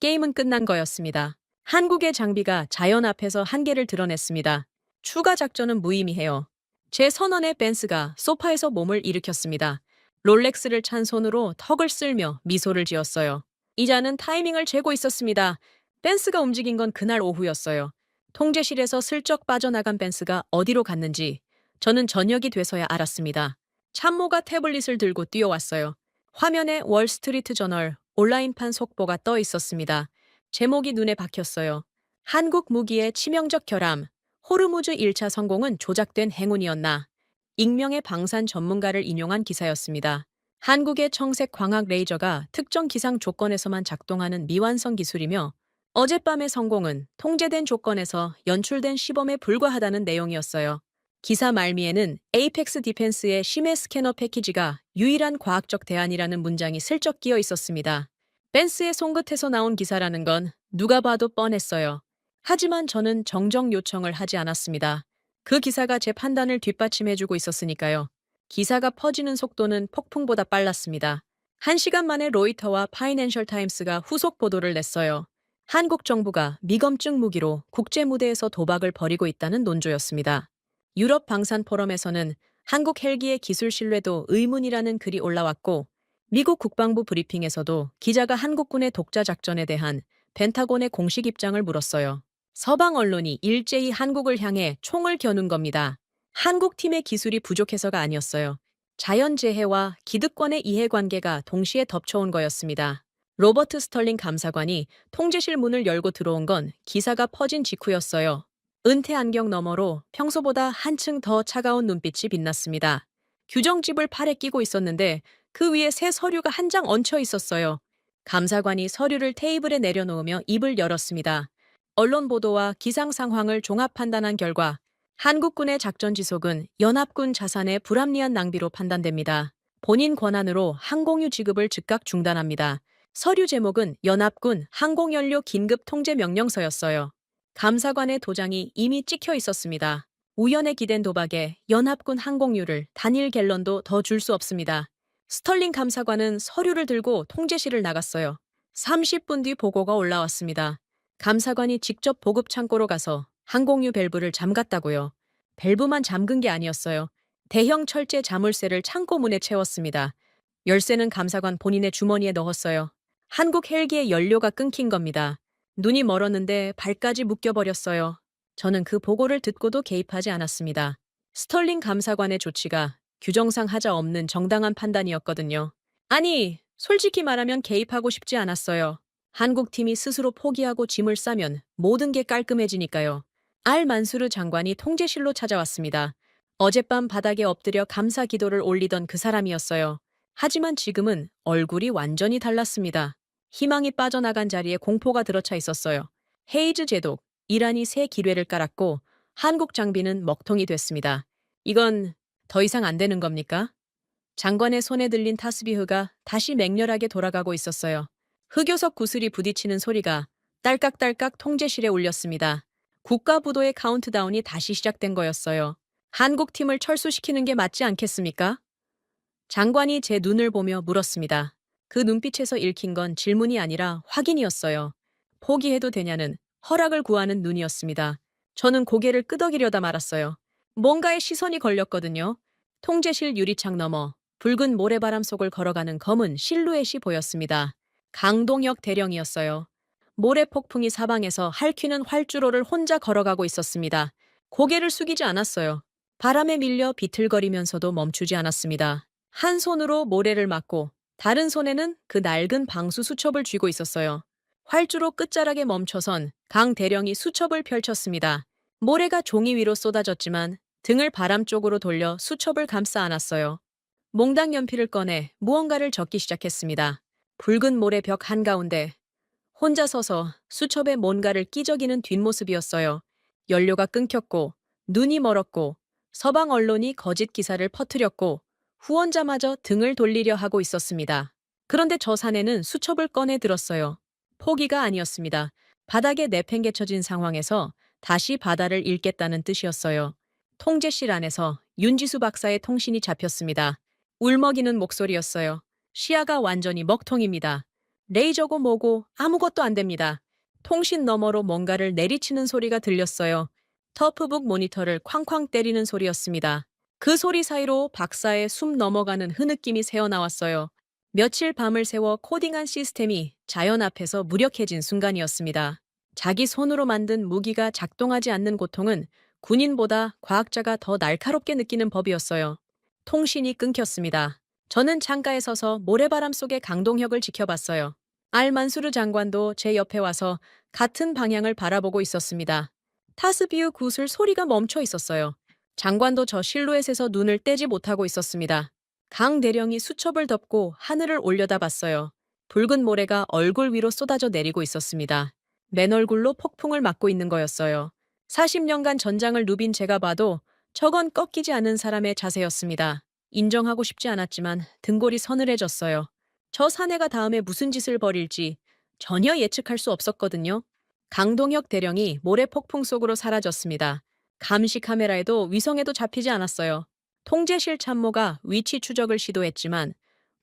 게임은 끝난 거였습니다. 한국의 장비가 자연 앞에서 한계를 드러냈습니다. 추가 작전은 무의미해요. 제 선언에 벤스가 소파에서 몸을 일으켰습니다. 롤렉스를 찬 손으로 턱을 쓸며 미소를 지었어요. 이자는 타이밍을 재고 있었습니다. 벤스가 움직인 건 그날 오후였어요. 통제실에서 슬쩍 빠져나간 벤스가 어디로 갔는지 저는 저녁이 돼서야 알았습니다. 참모가 태블릿을 들고 뛰어왔어요. 화면에 월스트리트 저널 온라인판 속보가 떠 있었습니다. 제목이 눈에 박혔어요. 한국 무기의 치명적 결함, 호르무즈 1차 성공은 조작된 행운이었나. 익명의 방산 전문가를 인용한 기사였습니다. 한국의 청색 광학 레이저가 특정 기상 조건에서만 작동하는 미완성 기술이며 어젯밤의 성공은 통제된 조건에서 연출된 시범에 불과하다는 내용이었어요. 기사 말미에는 에이펙스 디펜스의 심해 스캐너 패키지가 유일한 과학적 대안이라는 문장이 슬쩍 끼어 있었습니다. 벤스의 손끝에서 나온 기사라는 건 누가 봐도 뻔했어요. 하지만 저는 정정 요청을 하지 않았습니다. 그 기사가 제 판단을 뒷받침해주고 있었으니까요. 기사가 퍼지는 속도는 폭풍보다 빨랐습니다. 1시간 만에 로이터와 파이낸셜 타임스가 후속 보도를 냈어요. 한국 정부가 미검증 무기로 국제 무대에서 도박을 벌이고 있다는 논조였습니다. 유럽 방산 포럼에서는 한국 헬기의 기술 신뢰도 의문이라는 글이 올라왔고 미국 국방부 브리핑에서도 기자가 한국군의 독자 작전에 대한 펜타곤의 공식 입장을 물었어요. 서방 언론이 일제히 한국을 향해 총을 겨눈 겁니다. 한국 팀의 기술이 부족해서가 아니었어요. 자연재해와 기득권의 이해관계가 동시에 덮쳐온 거였습니다. 로버트 스털링 감사관이 통제실 문을 열고 들어온 건 기사가 퍼진 직후였어요. 은퇴 안경 너머로 평소보다 한층 더 차가운 눈빛이 빛났습니다. 규정집을 팔에 끼고 있었는데 그 위에 새 서류가 한 장 얹혀 있었어요. 감사관이 서류를 테이블에 내려놓으며 입을 열었습니다. 언론 보도와 기상 상황을 종합 판단한 결과 한국군의 작전 지속은 연합군 자산의 불합리한 낭비로 판단됩니다. 본인 권한으로 항공유 지급을 즉각 중단합니다. 서류 제목은 연합군 항공연료 긴급 통제 명령서였어요. 감사관의 도장이 이미 찍혀 있었습니다. 우연에 기댄 도박에 연합군 항공유를 단일 갤런도 더 줄 수 없습니다. 스털링 감사관은 서류를 들고 통제실을 나갔어요. 30분 뒤 보고가 올라왔습니다. 감사관이 직접 보급 창고로 가서 항공유 밸브를 잠갔다고요. 밸브만 잠근 게 아니었어요. 대형 철제 자물쇠를 창고 문에 채웠습니다. 열쇠는 감사관 본인의 주머니에 넣었어요. 한국 헬기의 연료가 끊긴 겁니다. 눈이 멀었는데 발까지 묶여버렸어요. 저는 그 보고를 듣고도 개입하지 않았습니다. 스털링 감사관의 조치가 규정상 하자 없는 정당한 판단이었거든요. 아니, 솔직히 말하면 개입하고 싶지 않았어요. 한국 팀이 스스로 포기하고 짐을 싸면 모든 게 깔끔해지니까요. 알 만수르 장관이 통제실로 찾아왔습니다. 어젯밤 바닥에 엎드려 감사 기도를 올리던 그 사람이었어요. 하지만 지금은 얼굴이 완전히 달랐습니다. 희망이 빠져나간 자리에 공포가 들어차 있었어요. 헤이즈 제독, 이란이 새 기뢰를 깔았고 한국 장비는 먹통이 됐습니다. 이건 더 이상 안 되는 겁니까? 장관의 손에 들린 타스비흐가 다시 맹렬하게 돌아가고 있었어요. 흑요석 구슬이 부딪히는 소리가 딸깍딸깍 통제실에 울렸습니다. 국가부도의 카운트다운이 다시 시작된 거였어요. 한국 팀을 철수시키는 게 맞지 않겠습니까? 장관이 제 눈을 보며 물었습니다. 그 눈빛에서 읽힌 건 질문이 아니라 확인이었어요. 포기해도 되냐는 허락을 구하는 눈이었습니다. 저는 고개를 끄덕이려다 말았어요. 뭔가에 시선이 걸렸거든요. 통제실 유리창 너머 붉은 모래바람 속을 걸어가는 검은 실루엣이 보였습니다. 강동혁 대령이었어요. 모래 폭풍이 사방에서 핥히는 활주로를 혼자 걸어가고 있었습니다. 고개를 숙이지 않았어요. 바람에 밀려 비틀거리면서도 멈추지 않았습니다. 한 손으로 모래를 막고 다른 손에는 그 낡은 방수 수첩을 쥐고 있었어요. 활주로 끝자락에 멈춰선 강 대령이 수첩을 펼쳤습니다. 모래가 종이 위로 쏟아졌지만 등을 바람 쪽으로 돌려 수첩을 감싸 안았어요. 몽당 연필을 꺼내 무언가를 적기 시작했습니다. 붉은 모래 벽 한가운데 혼자 서서 수첩에 뭔가를 끼적이는 뒷모습이었어요. 연료가 끊겼고 눈이 멀었고 서방 언론이 거짓 기사를 퍼뜨렸고 후원자마저 등을 돌리려 하고 있었습니다. 그런데 저 사내는 수첩을 꺼내 들었어요. 포기가 아니었습니다. 바닥에 내팽개쳐진 상황에서 다시 바다를 읽겠다는 뜻이었어요. 통제실 안에서 윤지수 박사의 통신이 잡혔습니다. 울먹이는 목소리였어요. 시야가 완전히 먹통입니다. 레이저고 뭐고 아무것도 안 됩니다. 통신 너머로 뭔가를 내리치는 소리가 들렸어요. 터프북 모니터를 쾅쾅 때리는 소리였습니다. 그 소리 사이로 박사의 숨 넘어가는 흐느낌이 새어나왔어요. 며칠 밤을 새워 코딩한 시스템이 자연 앞에서 무력해진 순간이었습니다. 자기 손으로 만든 무기가 작동하지 않는 고통은 군인보다 과학자가 더 날카롭게 느끼는 법이었어요. 통신이 끊겼습니다. 저는 창가에 서서 모래바람 속의 강동혁을 지켜봤어요. 알만수르 장관도 제 옆에 와서 같은 방향을 바라보고 있었습니다. 타스비우 구슬 소리가 멈춰 있었어요. 장관도 저 실루엣에서 눈을 떼지 못하고 있었습니다. 강 대령이 수첩을 덮고 하늘을 올려다봤어요. 붉은 모래가 얼굴 위로 쏟아져 내리고 있었습니다. 맨 얼굴로 폭풍을 맞고 있는 거였어요. 40년간 전장을 누빈 제가 봐도 저건 꺾이지 않은 사람의 자세였습니다. 인정하고 싶지 않았지만 등골이 서늘해졌어요. 저 사내가 다음에 무슨 짓을 벌일지 전혀 예측할 수 없었거든요. 강동혁 대령이 모래 폭풍 속으로 사라졌습니다. 감시 카메라에도 위성에도 잡히지 않았어요. 통제실 참모가 위치 추적을 시도했지만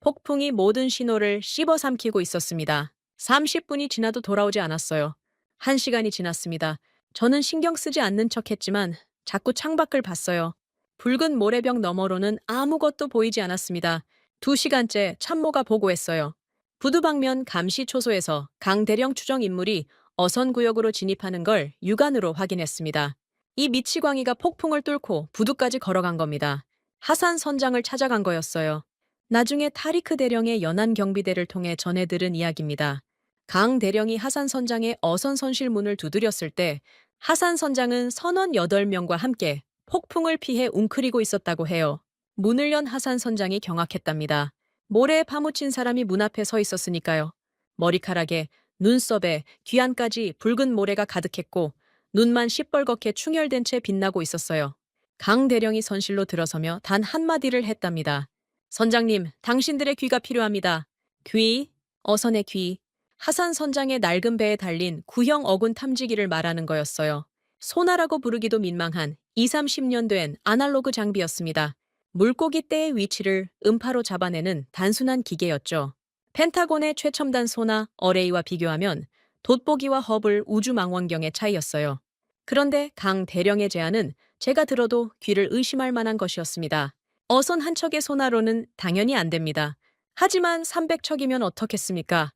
폭풍이 모든 신호를 씹어삼키고 있었습니다. 30분이 지나도 돌아오지 않았어요. 1시간이 지났습니다. 저는 신경 쓰지 않는 척했지만 자꾸 창밖을 봤어요. 붉은 모래벽 너머로는 아무것도 보이지 않았습니다. 2시간째 참모가 보고했어요. 부두방면 감시 초소에서 강 대령 추정 인물이 어선구역으로 진입하는 걸 육안으로 확인했습니다. 이 미치광이가 폭풍을 뚫고 부두까지 걸어간 겁니다. 하산 선장을 찾아간 거였어요. 나중에 타리크 대령의 연안 경비대를 통해 전해 들은 이야기입니다. 강 대령이 하산 선장의 어선 선실 문을 두드렸을 때 하산 선장은 선원 8명과 함께 폭풍을 피해 웅크리고 있었다고 해요. 문을 연 하산 선장이 경악했답니다. 모래에 파묻힌 사람이 문 앞에 서 있었으니까요. 머리카락에, 눈썹에, 귀안까지 붉은 모래가 가득했고 눈만 시뻘겋게 충혈된 채 빛나고 있었어요. 강 대령이 선실로 들어서며 단 한마디를 했답니다. 선장님, 당신들의 귀가 필요합니다. 귀? 어선의 귀. 하산 선장의 낡은 배에 달린 구형 어군 탐지기를 말하는 거였어요. 소나라고 부르기도 민망한 20-30년 된 아날로그 장비였습니다. 물고기 떼의 위치를 음파로 잡아내는 단순한 기계였죠. 펜타곤의 최첨단 소나 어레이와 비교하면 돋보기와 허블 우주망원경의 차이였어요. 그런데 강 대령의 제안은 제가 들어도 귀를 의심할 만한 것이었습니다. 어선 한 척의 소나로는 당연히 안 됩니다. 하지만 300척이면 어떻겠습니까?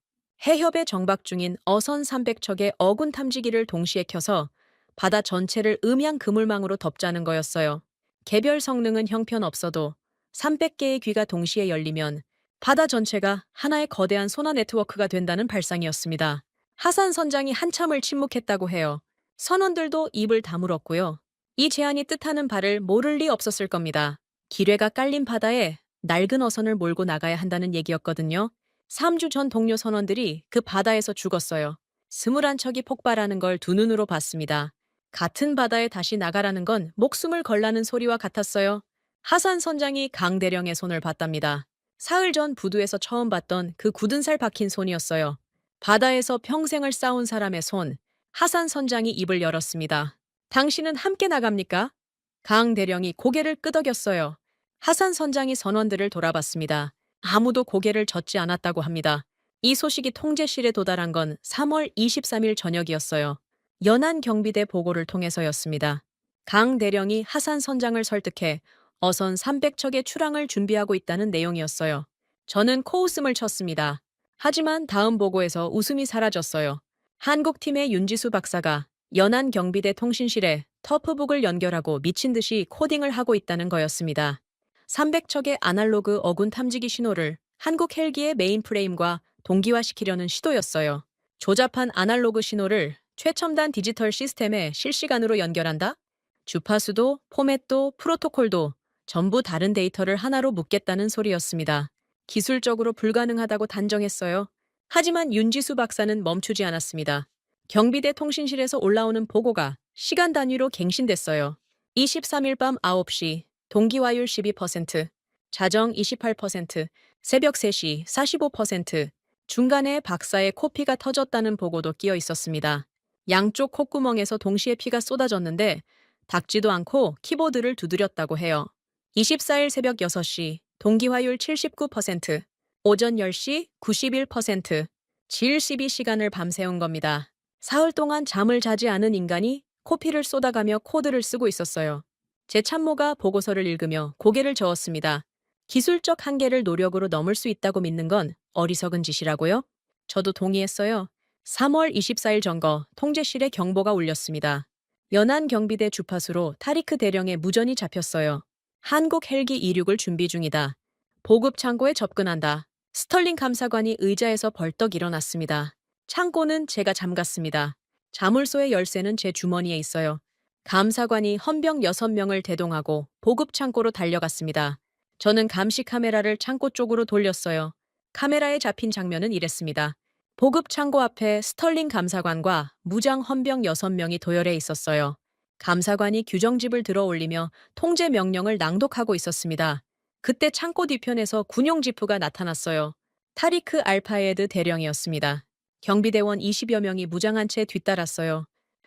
해협에 정박 중인 어선 300척의 어군 탐지기를 동시에 켜서 바다 전체를 음향 그물망으로 덮자는 거였어요. 개별 성능은 형편없어도 300개의 귀가 동시에 열리면 바다 전체가 하나의 거대한 소나 네트워크가 된다는 발상이었습니다. 하산 선장이 한참을 침묵했다고 해요. 선원들도 입을 다물었고요. 이 제안이 뜻하는 바를 모를 리 없었을 겁니다. 기뢰가 깔린 바다에 낡은 어선을 몰고 나가야 한다는 얘기였거든요. 3주 전 동료 선원들이 그 바다에서 죽었어요. 21척이 폭발하는 걸 두 눈으로 봤습니다. 같은 바다에 다시 나가라는 건 목숨을 걸라는 소리와 같았어요. 하산 선장이 강 대령의 손을 봤답니다. 사흘 전 부두에서 처음 봤던 그 굳은 살 박힌 손이었어요. 바다에서 평생을 싸운 사람의 손. 하산 선장이 입을 열었습니다. 당신은 함께 나갑니까? 강 대령이 고개를 끄덕였어요. 하산 선장이 선원들을 돌아봤습니다. 아무도 고개를 젓지 않았다고 합니다. 이 소식이 통제실에 도달한 건 3월 23일 저녁이었어요. 연안 경비대 보고를 통해서였습니다. 강 대령이 하산 선장을 설득해 어선 300척의 출항을 준비하고 있다는 내용이었어요. 저는 코웃음을 쳤습니다. 하지만 다음 보고에서 웃음이 사라졌어요. 한국팀의 윤지수 박사가 연안 경비대 통신실에 터프북을 연결하고 미친 듯이 코딩을 하고 있다는 거였습니다. 300척의 아날로그 어군 탐지기 신호를 한국 헬기의 메인프레임과 동기화시키려는 시도였어요. 조잡한 아날로그 신호를 최첨단 디지털 시스템에 실시간으로 연결한다? 주파수도, 포맷도, 프로토콜도 전부 다른 데이터를 하나로 묶겠다는 소리였습니다. 기술적으로 불가능하다고 단정했어요. 하지만 윤지수 박사는 멈추지 않았습니다. 경비대 통신실에서 올라오는 보고가 시간 단위로 갱신됐어요. 23일 밤 9시, 동기화율 12%, 자정 28%, 새벽 3시 45%, 중간에 박사의 코피가 터졌다는 보고도 끼어 있었습니다. 양쪽 콧구멍에서 동시에 피가 쏟아졌는데 닦지도 않고 키보드를 두드렸다고 해요. 24일 새벽 6시, 동기화율 79%, 오전 10시 91%, 질 12시간을 밤새운 겁니다. 사흘 동안 잠을 자지 않은 인간이 코피를 쏟아가며 코드를 쓰고 있었어요. 제 참모가 보고서를 읽으며 고개를 저었습니다. 기술적 한계를 노력으로 넘을 수 있다고 믿는 건 어리석은 짓이라고요? 저도 동의했어요. 3월 24일 점거 통제실에 경보가 울렸습니다. 연안 경비대 주파수로 타리크 대령에 무전이 잡혔어요. 한국 헬기 이륙을 준비 중이다. 보급 창고에 접근한다. 스털링 감사관이 의자에서 벌떡 일어났습니다. 창고는 제가 잠갔습니다. 자물쇠의 열쇠는 제 주머니에 있어요. 감사관이 헌병 6명을 대동하고 보급 창고로 달려갔습니다. 저는 감시 카메라를 창고 쪽으로 돌렸어요. 카메라에 잡힌 장면은 이랬습니다. 보급 창고 앞에 스털링 감사관과 무장 헌병 6명이 도열해 있었어요. 감사관이 규정집을 들어 올리며 통제 명령을 낭독하고 있었습니다. 그때 창고 뒤편에서 군용 지프가 나타났어요. 타리크 알파에드 대령이었습니다. 경비대원 20여 명이 무장한 채 뒤따랐어요.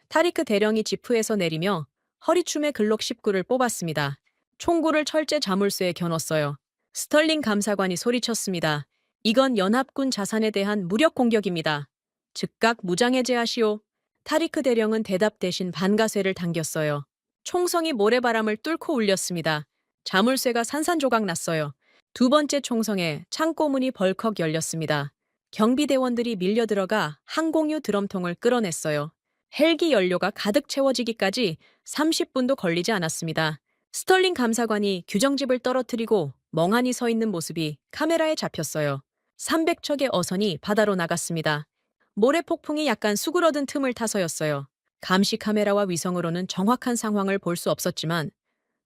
타리크 대령이 지프에서 내리며 허리춤에 글록 19를 뽑았습니다. 총구를 철제 자물쇠에 겨눴어요. 스털링 감사관이 소리쳤습니다. 이건 연합군 자산에 대한 무력 공격입니다. 즉각 무장해제하시오. 타리크 대령은 대답 대신 반가쇠를 당겼어요. 총성이 모래바람을 뚫고 울렸습니다. 자물쇠가 산산조각 났어요. 두 번째 총성에 창고문이 벌컥 열렸습니다. 경비대원들이 밀려 들어가 항공유 드럼통을 끌어냈어요. 헬기 연료가 가득 채워지기까지 30분도 걸리지 않았습니다. 스털링 감사관이 규정집을 떨어뜨리고 멍하니 서 있는 모습이 카메라에 잡혔어요. 300척의 어선이 바다로 나갔습니다. 모래 폭풍이 약간 수그러든 틈을 타서였어요. 감시 카메라와 위성으로는 정확한 상황을 볼 수 없었지만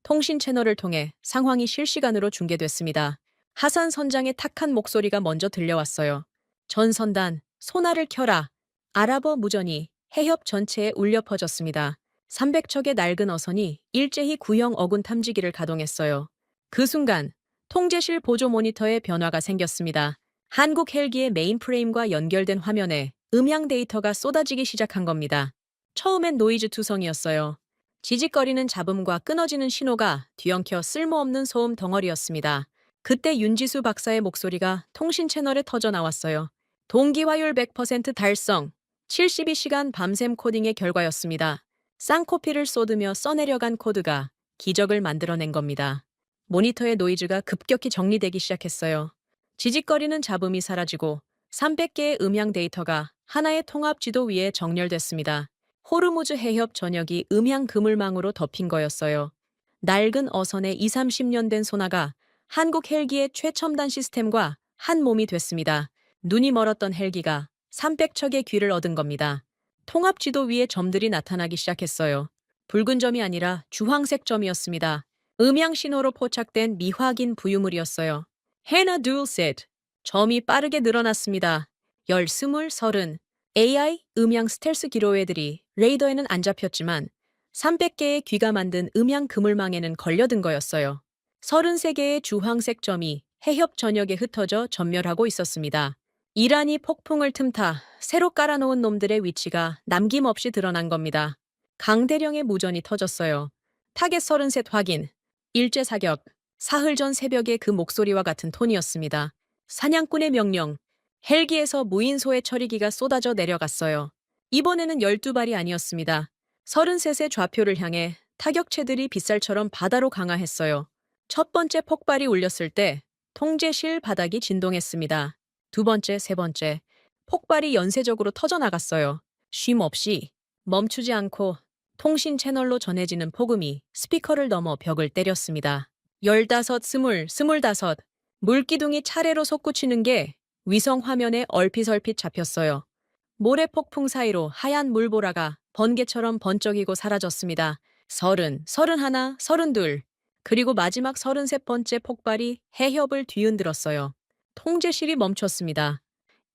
통신 채널을 통해 상황이 실시간으로 중계됐습니다. 하산 선장의 탁한 목소리가 먼저 들려왔어요. 전 선단, 소나를 켜라. 아랍어 무전이 해협 전체에 울려 퍼졌습니다. 300척의 낡은 어선이 일제히 구형 어군 탐지기를 가동했어요. 그 순간 통제실 보조 모니터에 변화가 생겼습니다. 한국 헬기의 메인프레임과 연결된 화면에 음향 데이터가 쏟아지기 시작한 겁니다. 처음엔 노이즈 투성이었어요. 지직거리는 잡음과 끊어지는 신호가 뒤엉켜 쓸모없는 소음 덩어리였습니다. 그때 윤지수 박사의 목소리가 통신 채널에 터져 나왔어요. 동기화율 100% 달성, 72시간 밤샘 코딩의 결과였습니다. 쌍코피를 쏟으며 써내려간 코드가 기적을 만들어낸 겁니다. 모니터의 노이즈가 급격히 정리되기 시작했어요. 지직거리는 잡음이 사라지고 300개의 음향 데이터가 하나의 통합 지도 위에 정렬됐습니다. 호르무즈 해협 전역이 음향 그물망으로 덮인 거였어요. 낡은 어선의 20-30년 된 소나가 한국 헬기의 최첨단 시스템과 한 몸이 됐습니다. 눈이 멀었던 헬기가 300척의 귀를 얻은 겁니다. 통합 지도 위에 점들이 나타나기 시작했어요. 붉은 점이 아니라 주황색 점이었습니다. 음향 신호로 포착된 미확인 부유물이었어요. 해나 둘셋. 점이 빠르게 늘어났습니다. 10, 20, 30. AI, 음향 스텔스 기로웨들이 레이더에는 안 잡혔지만 300개의 귀가 만든 음향 그물망에는 걸려든 거였어요. 33개의 주황색 점이 해협 전역에 흩어져 전멸하고 있었습니다. 이란이 폭풍을 틈타 새로 깔아놓은 놈들의 위치가 남김없이 드러난 겁니다. 강대령의 무전이 터졌어요. 타겟 33 확인. 일제 사격. 사흘 전 새벽의 그 목소리와 같은 톤이었습니다. 사냥꾼의 명령. 헬기에서 무인소의 처리기가 쏟아져 내려갔어요. 이번에는 12발이 아니었습니다. 33의 좌표를 향해 타격체들이 빗살처럼 바다로 강하했어요. 첫 번째 폭발이 울렸을 때 통제실 바닥이 진동했습니다. 두 번째, 세 번째. 폭발이 연쇄적으로 터져나갔어요. 쉼 없이 멈추지 않고 통신 채널로 전해지는 폭음이 스피커를 넘어 벽을 때렸습니다. 15, 20, 25 물기둥이 차례로 솟구치는 게 위성 화면에 얼핏얼핏 잡혔어요. 모래 폭풍 사이로 하얀 물보라가 번개처럼 번쩍이고 사라졌습니다. 30, 31, 32 그리고 마지막 33번째 폭발이 해협을 뒤흔들었어요. 통제실이 멈췄습니다.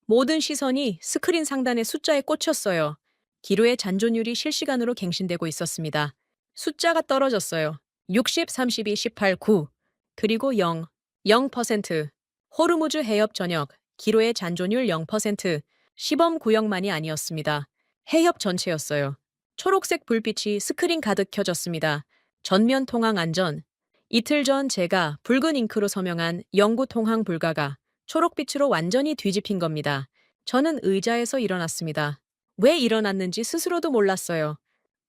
모든 시선이 스크린 상단의 숫자에 꽂혔어요. 기로의 잔존율이 실시간으로 갱신되고 있었습니다. 숫자가 떨어졌어요. 60, 32, 18, 9 그리고 0, 0%. 호르무즈 해협 전역, 기로의 잔존율 0%, 시범 구역만이 아니었습니다. 해협 전체였어요. 초록색 불빛이 스크린 가득 켜졌습니다. 전면 통항 안전. 이틀 전 제가 붉은 잉크로 서명한 영구 통항 불가가 초록빛으로 완전히 뒤집힌 겁니다. 저는 의자에서 일어났습니다. 왜 일어났는지 스스로도 몰랐어요.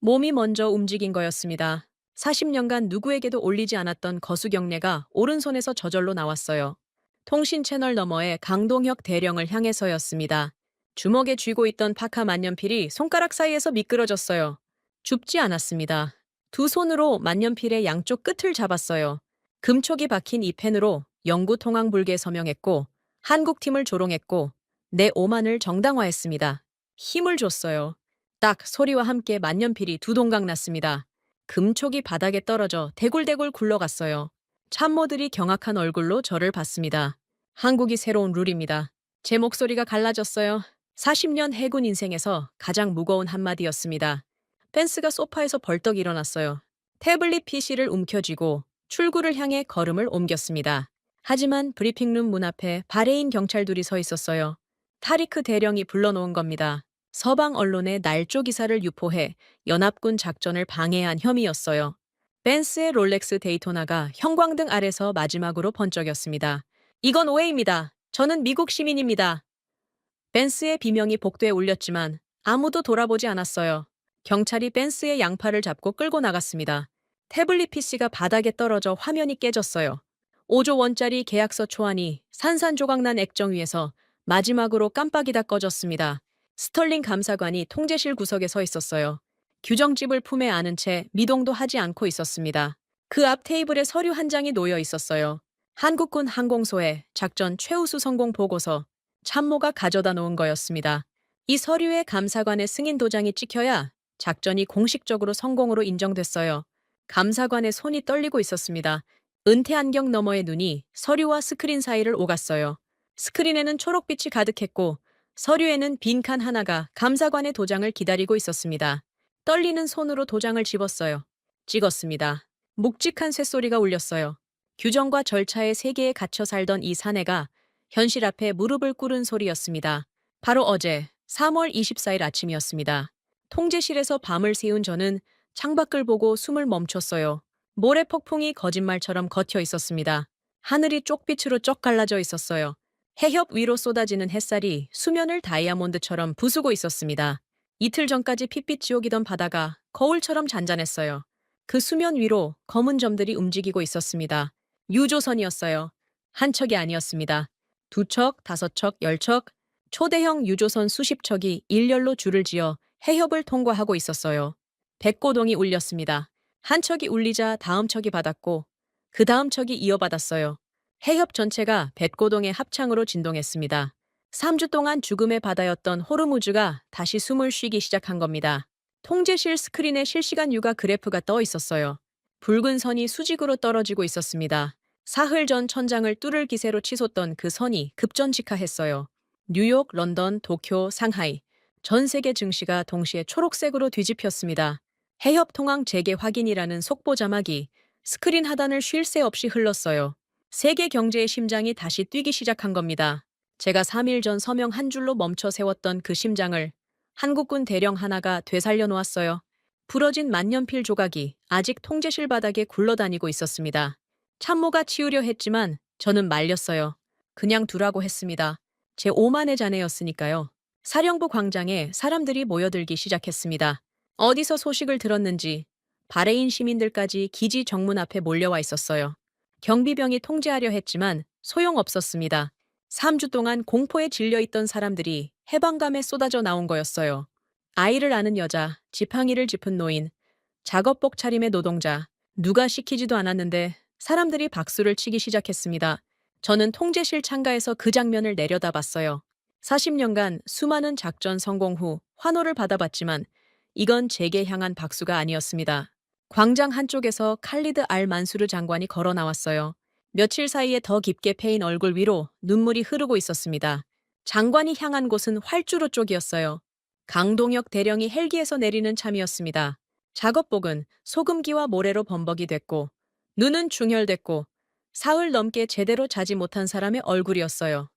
몸이 먼저 움직인 거였습니다. 40년간 누구에게도 올리지 않았던 거수경례가 오른손에서 저절로 나왔어요. 통신 채널 너머의 강동혁 대령을 향해서였습니다. 주먹에 쥐고 있던 파카 만년필이 손가락 사이에서 미끄러졌어요. 줍지 않았습니다. 두 손으로 만년필의 양쪽 끝을 잡았어요. 금촉이 박힌 이 펜으로 영구 통항 불게 서명했고 한국팀을 조롱했고 내 오만을 정당화했습니다. 힘을 줬어요. 딱 소리와 함께 만년필이 두 동강 났습니다. 금촉이 바닥에 떨어져 대굴대굴 굴러갔어요. 참모들이 경악한 얼굴로 저를 봤습니다. 한국이 새로운 룰입니다. 제 목소리가 갈라졌어요. 40년 해군 인생에서 가장 무거운 한마디였습니다. 펜스가 소파에서 벌떡 일어났어요. 태블릿 PC를 움켜쥐고 출구를 향해 걸음을 옮겼습니다. 하지만 브리핑룸 문 앞에 바레인 경찰 둘이 서 있었어요. 타리크 대령이 불러놓은 겁니다. 서방 언론에 날조 기사를 유포해 연합군 작전을 방해한 혐의였어요. 벤스의 롤렉스 데이토나가 형광등 아래서 마지막으로 번쩍였습니다. 이건 오해입니다. 저는 미국 시민입니다. 벤스의 비명이 복도에 울렸지만 아무도 돌아보지 않았어요. 경찰이 벤스의 양팔을 잡고 끌고 나갔습니다. 태블릿 PC가 바닥에 떨어져 화면이 깨졌어요. 5조 원짜리 계약서 초안이 산산조각난 액정 위에서 마지막으로 깜빡이다 꺼졌습니다. 스털링 감사관이 통제실 구석에 서 있었어요. 규정집을 품에 안은 채 미동도 하지 않고 있었습니다. 그 앞 테이블에 서류 한 장이 놓여 있었어요. 한국군 항공소의 작전 최우수 성공 보고서, 참모가 가져다 놓은 거였습니다. 이 서류에 감사관의 승인 도장이 찍혀야 작전이 공식적으로 성공으로 인정됐어요. 감사관의 손이 떨리고 있었습니다. 은퇴 안경 너머의 눈이 서류와 스크린 사이를 오갔어요. 스크린에는 초록빛이 가득했고 서류에는 빈 칸 하나가 감사관의 도장을 기다리고 있었습니다. 떨리는 손으로 도장을 집었어요. 찍었습니다. 묵직한 쇳소리가 울렸어요. 규정과 절차의 세계에 갇혀 살던 이 사내가 현실 앞에 무릎을 꿇은 소리였습니다. 바로 어제 3월 24일 아침이었습니다. 통제실에서 밤을 새운 저는 창밖을 보고 숨을 멈췄어요. 모래 폭풍이 거짓말처럼 걷혀 있었습니다. 하늘이 쪽빛으로 쩍 갈라져 있었어요. 해협 위로 쏟아지는 햇살이 수면을 다이아몬드처럼 부수고 있었습니다. 이틀 전까지 핏빛 지옥이던 바다가 거울처럼 잔잔했어요. 그 수면 위로 검은 점들이 움직이고 있었습니다. 유조선이었어요. 한 척이 아니었습니다. 두 척, 다섯 척, 열 척, 초대형 유조선 수십 척이 일렬로 줄을 지어 해협을 통과하고 있었어요. 백고동이 울렸습니다. 한 척이 울리자 다음 척이 받았고 그 다음 척이 이어받았어요. 해협 전체가 백고동의 합창으로 진동했습니다. 3주 동안 죽음의 바다였던 호르무즈가 다시 숨을 쉬기 시작한 겁니다. 통제실 스크린에 실시간 육아 그래프가 떠 있었어요. 붉은 선이 수직으로 떨어지고 있었습니다. 사흘 전 천장을 뚫을 기세로 치솟던 그 선이 급전직하했어요. 뉴욕, 런던, 도쿄, 상하이, 전 세계 증시가 동시에 초록색으로 뒤집혔습니다. 해협 통항 재개 확인이라는 속보 자막이 스크린 하단을 쉴 새 없이 흘렀어요. 세계 경제의 심장이 다시 뛰기 시작한 겁니다. 제가 3일 전 서명 한 줄로 멈춰 세웠던 그 심장을 한국군 대령 하나가 되살려 놓았어요. 부러진 만년필 조각이 아직 통제실 바닥에 굴러다니고 있었습니다. 참모가 치우려 했지만 저는 말렸어요. 그냥 두라고 했습니다. 제 오만의 자네였으니까요. 사령부 광장에 사람들이 모여들기 시작했습니다. 어디서 소식을 들었는지 바레인 시민들까지 기지 정문 앞에 몰려와 있었어요. 경비병이 통제하려 했지만 소용없었습니다. 3주 동안 공포에 질려 있던 사람들이 해방감에 쏟아져 나온 거였어요. 아이를 아는 여자, 지팡이를 짚은 노인, 작업복 차림의 노동자. 누가 시키지도 않았는데 사람들이 박수를 치기 시작했습니다. 저는 통제실 창가에서 그 장면을 내려다봤어요. 40년간 수많은 작전 성공 후 환호를 받아봤지만 이건 제게 향한 박수가 아니었습니다. 광장 한쪽에서 칼리드 알 만수르 장관이 걸어 나왔어요. 며칠 사이에 더 깊게 패인 얼굴 위로 눈물이 흐르고 있었습니다. 장관이 향한 곳은 활주로 쪽이었어요. 강동혁 대령이 헬기에서 내리는 참이었습니다. 작업복은 소금기와 모래로 범벅이 됐고 눈은 중혈됐고 사흘 넘게 제대로 자지 못한 사람의 얼굴이었어요.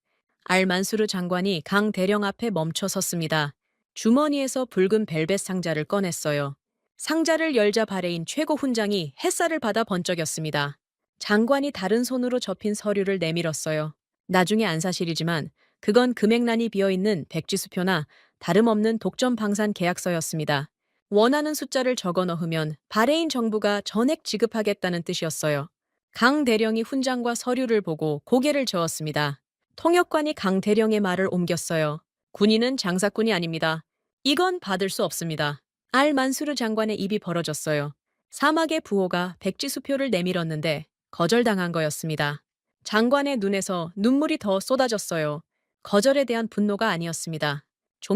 알만수르 장관이 강 대령 앞에 멈춰 섰습니다. 주머니에서 붉은 벨벳 상자를 꺼냈어요. 상자를 열자 발해인 최고 훈장이 햇살을 받아 번쩍였습니다. 장관이 다른 손으로 접힌 서류를 내밀었어요. 나중에 안사실이지만 그건 금액란이 비어있는 백지수표나 다름없는 독점 방산 계약서였습니다. 원하는 숫자를 적어 넣으면 바레인 정부가 전액 지급하겠다는 뜻이었어요. 강 대령이 훈장과 서류를 보고 고개를 저었습니다. 통역관이 강 대령의 말을 옮겼어요. 군인은 장사꾼이 아닙니다. 이건 받을 수 없습니다. 알 만수르 장관의 입이 벌어졌어요. 사막의 부호가 백지수표를 내밀었는데 거절당한 거였습니다. 장관의 눈에서 눈물이 더 쏟아졌어요. 거절에 대한 분노가 아니었습니다.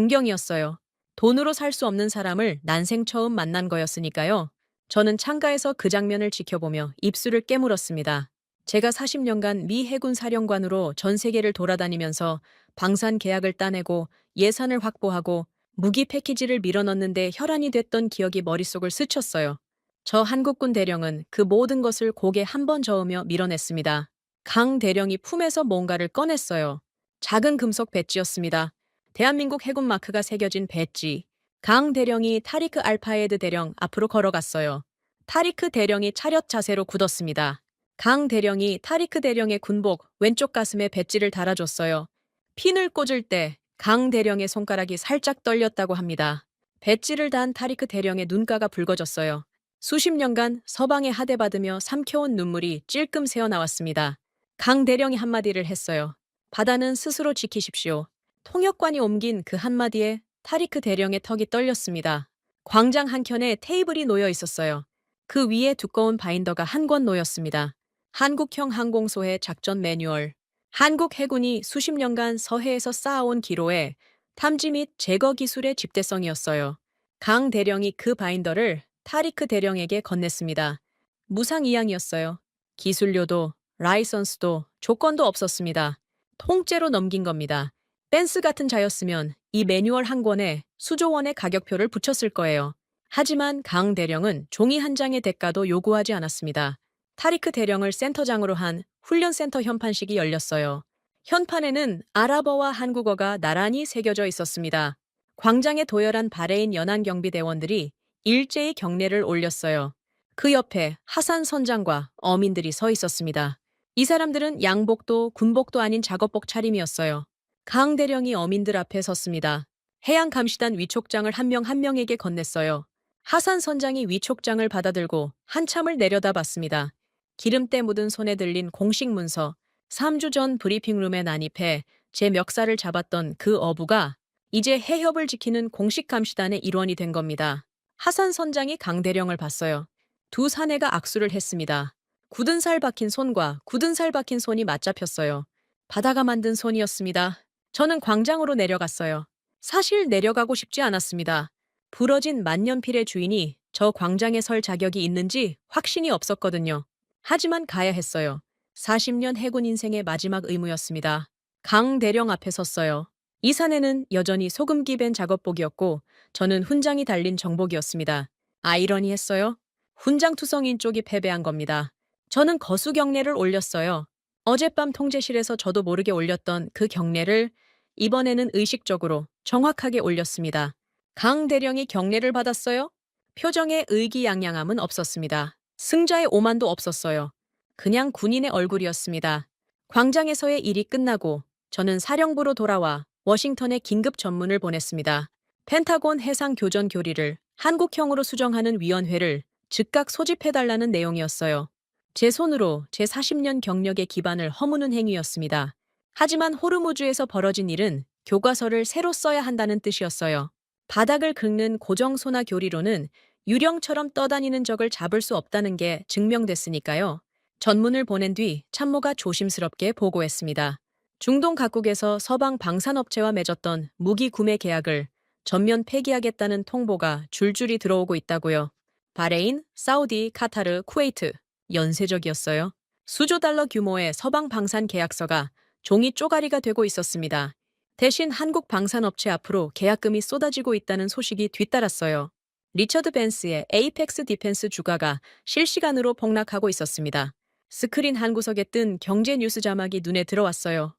존경이었어요. 돈으로 살 수 없는 사람을 난생 처음 만난 거였으니까요. 저는 창가에서 그 장면을 지켜보며 입술을 깨물었습니다. 제가 40년간 미 해군 사령관으로 전 세계를 돌아다니면서 방산 계약을 따내고 예산을 확보하고 무기 패키지를 밀어넣는데 혈안이 됐던 기억이 머릿속을 스쳤어요. 저 한국군 대령은 그 모든 것을 고개 한 번 저으며 밀어냈습니다. 강 대령이 품에서 뭔가를 꺼냈어요. 작은 금속 배지였습니다. 대한민국 해군 마크가 새겨진 배지. 강 대령이 타리크 알파에드 대령 앞으로 걸어갔어요. 타리크 대령이 차렷 자세로 굳었습니다. 강 대령이 타리크 대령의 군복 왼쪽 가슴에 배지를 달아줬어요. 핀을 꽂을 때 강 대령의 손가락이 살짝 떨렸다고 합니다. 배지를 단 타리크 대령의 눈가가 붉어졌어요. 수십 년간 서방에 하대받으며 삼켜온 눈물이 찔끔 새어나왔습니다. 강 대령이 한마디를 했어요. 바다는 스스로 지키십시오. 통역관이 옮긴 그 한마디에 타리크 대령의 턱이 떨렸습니다. 광장 한켠에 테이블이 놓여 있었어요. 그 위에 두꺼운 바인더가 한 권 놓였습니다. 한국형 항공소의 작전 매뉴얼. 한국 해군이 수십 년간 서해에서 쌓아온 기로에 탐지 및 제거 기술의 집대성이었어요. 강 대령이 그 바인더를 타리크 대령에게 건넸습니다. 무상이양이었어요. 기술료도 라이선스도 조건도 없었습니다. 통째로 넘긴 겁니다. 댄스 같은 자였으면 이 매뉴얼 한 권에 수조 원의 가격표를 붙였을 거예요. 하지만 강 대령은 종이 한 장의 대가도 요구하지 않았습니다. 타리크 대령을 센터장으로 한 훈련센터 현판식이 열렸어요. 현판에는 아랍어와 한국어가 나란히 새겨져 있었습니다. 광장에 도열한 바레인 연안경비대원들이 일제히 경례를 올렸어요. 그 옆에 하산 선장과 어민들이 서 있었습니다. 이 사람들은 양복도 군복도 아닌 작업복 차림이었어요. 강 대령이 어민들 앞에 섰습니다. 해양감시단 위촉장을 한 명 한 명에게 건넸어요. 하산 선장이 위촉장을 받아들고 한참을 내려다봤습니다. 기름때 묻은 손에 들린 공식 문서, 3주 전 브리핑룸에 난입해 제 멱살을 잡았던 그 어부가 이제 해협을 지키는 공식 감시단의 일원이 된 겁니다. 하산 선장이 강 대령을 봤어요. 두 사내가 악수를 했습니다. 굳은 살 박힌 손과 굳은 살 박힌 손이 맞잡혔어요. 바다가 만든 손이었습니다. 저는 광장으로 내려갔어요. 사실 내려가고 싶지 않았습니다. 부러진 만년필의 주인이 저 광장에 설 자격이 있는지 확신이 없었거든요. 하지만 가야 했어요. 40년 해군 인생의 마지막 의무였습니다. 강 대령 앞에 섰어요. 이 사내는 여전히 소금기 밴 작업복이었고 저는 훈장이 달린 정복이었습니다. 아이러니했어요. 훈장 투성인 쪽이 패배한 겁니다. 저는 거수 경례를 올렸어요. 어젯밤 통제실에서 저도 모르게 올렸던 그 경례를 이번에는 의식적으로 정확하게 올렸습니다. 강 대령이 경례를 받았어요? 표정에 의기양양함은 없었습니다. 승자의 오만도 없었어요. 그냥 군인의 얼굴이었습니다. 광장에서의 일이 끝나고 저는 사령부로 돌아와 워싱턴에 긴급 전문을 보냈습니다. 펜타곤 해상 교전 교리를 한국형으로 수정하는 위원회를 즉각 소집해달라는 내용이었어요. 제 손으로 제 40년 경력의 기반을 허무는 행위였습니다. 하지만 호르무즈에서 벌어진 일은 교과서를 새로 써야 한다는 뜻이었어요. 바닥을 긁는 고정 소나 교리로는 유령처럼 떠다니는 적을 잡을 수 없다는 게 증명됐으니까요. 전문을 보낸 뒤 참모가 조심스럽게 보고했습니다. 중동 각국에서 서방 방산업체와 맺었던 무기 구매 계약을 전면 폐기하겠다는 통보가 줄줄이 들어오고 있다고요. 바레인, 사우디, 카타르, 쿠웨이트, 연쇄적이었어요. 수조 달러 규모의 서방 방산 계약서가 종이 쪼가리가 되고 있었습니다. 대신 한국 방산업체 앞으로 계약금이 쏟아지고 있다는 소식이 뒤따랐어요. 리처드 벤스의 에이펙스 디펜스 주가가 실시간으로 폭락하고 있었습니다. 스크린 한 구석에 뜬 경제 뉴스 자막이 눈에 들어왔어요.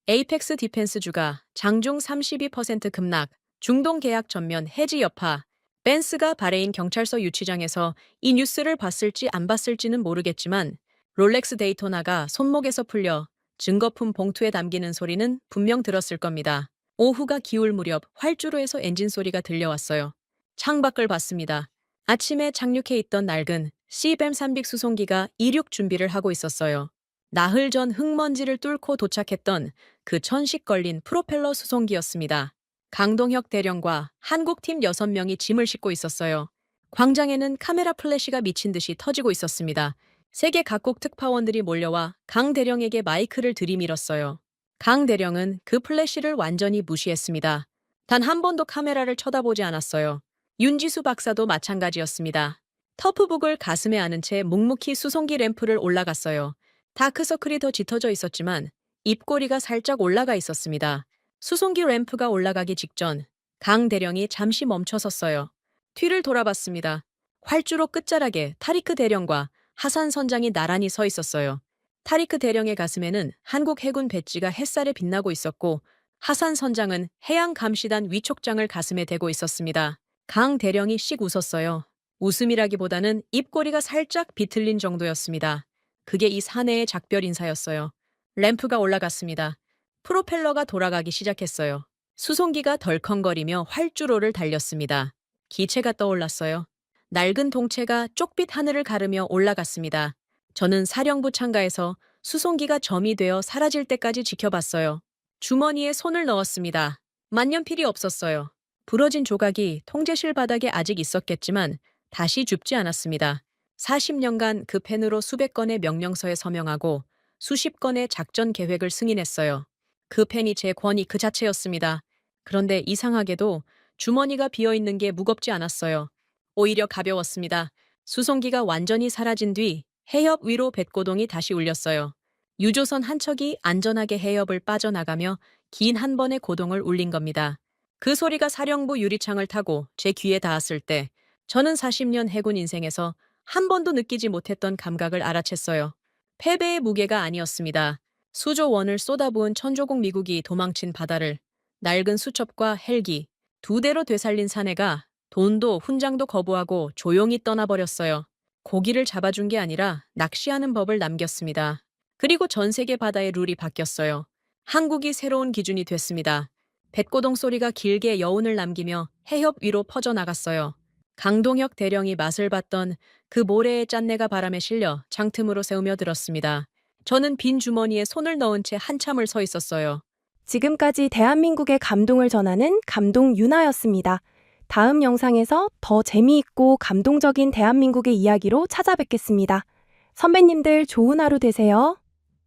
에이펙스 디펜스 주가 장중 32% 급락, 중동 계약 전면 해지 여파. 벤스가 바레인 경찰서 유치장에서 이 뉴스를 봤을지 안 봤을지는 모르겠지만 롤렉스 데이토나가 손목에서 풀려 증거품 봉투에 담기는 소리는 분명 들었을 겁니다. 오후가 기울 무렵 활주로에서 엔진 소리가 들려왔어요. 창밖을 봤습니다. 아침에 착륙해 있던 낡은 CBM 300 수송기가 이륙 준비를 하고 있었어요. 나흘 전 흙먼지를 뚫고 도착했던 그 천식 걸린 프로펠러 수송기였습니다. 강동혁 대령과 한국팀 6명이 짐을 싣고 있었어요. 광장에는 카메라 플래시가 미친 듯이 터지고 있었습니다. 세계 각국 특파원들이 몰려와 강 대령에게 마이크를 들이밀었어요. 강 대령은 그 플래시를 완전히 무시했습니다. 단 한 번도 카메라를 쳐다보지 않았어요. 윤지수 박사도 마찬가지였습니다. 터프북을 가슴에 안은 채 묵묵히 수송기 램프를 올라갔어요. 다크서클이 더 짙어져 있었지만 입꼬리가 살짝 올라가 있었습니다. 수송기 램프가 올라가기 직전 강 대령이 잠시 멈춰섰어요. 뒤를 돌아봤습니다. 활주로 끝자락에 타리크 대령과 하산 선장이 나란히 서 있었어요. 타리크 대령의 가슴에는 한국 해군 배지가 햇살에 빛나고 있었고 하산 선장은 해양감시단 위촉장을 가슴에 대고 있었습니다. 강 대령이 씩 웃었어요. 웃음이라기보다는 입꼬리가 살짝 비틀린 정도였습니다. 그게 이 사내의 작별 인사였어요. 램프가 올라갔습니다. 프로펠러가 돌아가기 시작했어요. 수송기가 덜컹거리며 활주로를 달렸습니다. 기체가 떠올랐어요. 낡은 동체가 쪽빛 하늘을 가르며 올라갔습니다. 저는 사령부 창가에서 수송기가 점이 되어 사라질 때까지 지켜봤어요. 주머니에 손을 넣었습니다. 만년필이 없었어요. 부러진 조각이 통제실 바닥에 아직 있었겠지만 다시 줍지 않았습니다. 40년간 그 펜으로 수백 건의 명령서에 서명하고 수십 건의 작전 계획을 승인했어요. 그 펜이 제 권위 그 자체였습니다. 그런데 이상하게도 주머니가 비어있는 게 무겁지 않았어요. 오히려 가벼웠습니다. 수송기가 완전히 사라진 뒤 해협 위로 뱃고동이 다시 울렸어요. 유조선 한 척이 안전하게 해협을 빠져나가며 긴 한 번의 고동을 울린 겁니다. 그 소리가 사령부 유리창을 타고 제 귀에 닿았을 때 저는 40년 해군 인생에서 한 번도 느끼지 못했던 감각을 알아챘어요. 패배의 무게가 아니었습니다. 수조 원을 쏟아부은 천조국 미국이 도망친 바다를 낡은 수첩과 헬기, 2대로 되살린 사내가 돈도 훈장도 거부하고 조용히 떠나버렸어요. 고기를 잡아준 게 아니라 낚시하는 법을 남겼습니다. 그리고 전 세계 바다의 룰이 바뀌었어요. 한국이 새로운 기준이 됐습니다. 뱃고동 소리가 길게 여운을 남기며 해협 위로 퍼져나갔어요. 강동혁 대령이 맛을 봤던 그 모래의 짠내가 바람에 실려 창틈으로 새우며 들었습니다. 저는 빈 주머니에 손을 넣은 채 한참을 서 있었어요. 지금까지 대한민국의 감동을 전하는 감동 윤아였습니다. 다음 영상에서 더 재미있고 감동적인 대한민국의 이야기로 찾아뵙겠습니다. 선배님들 좋은 하루 되세요.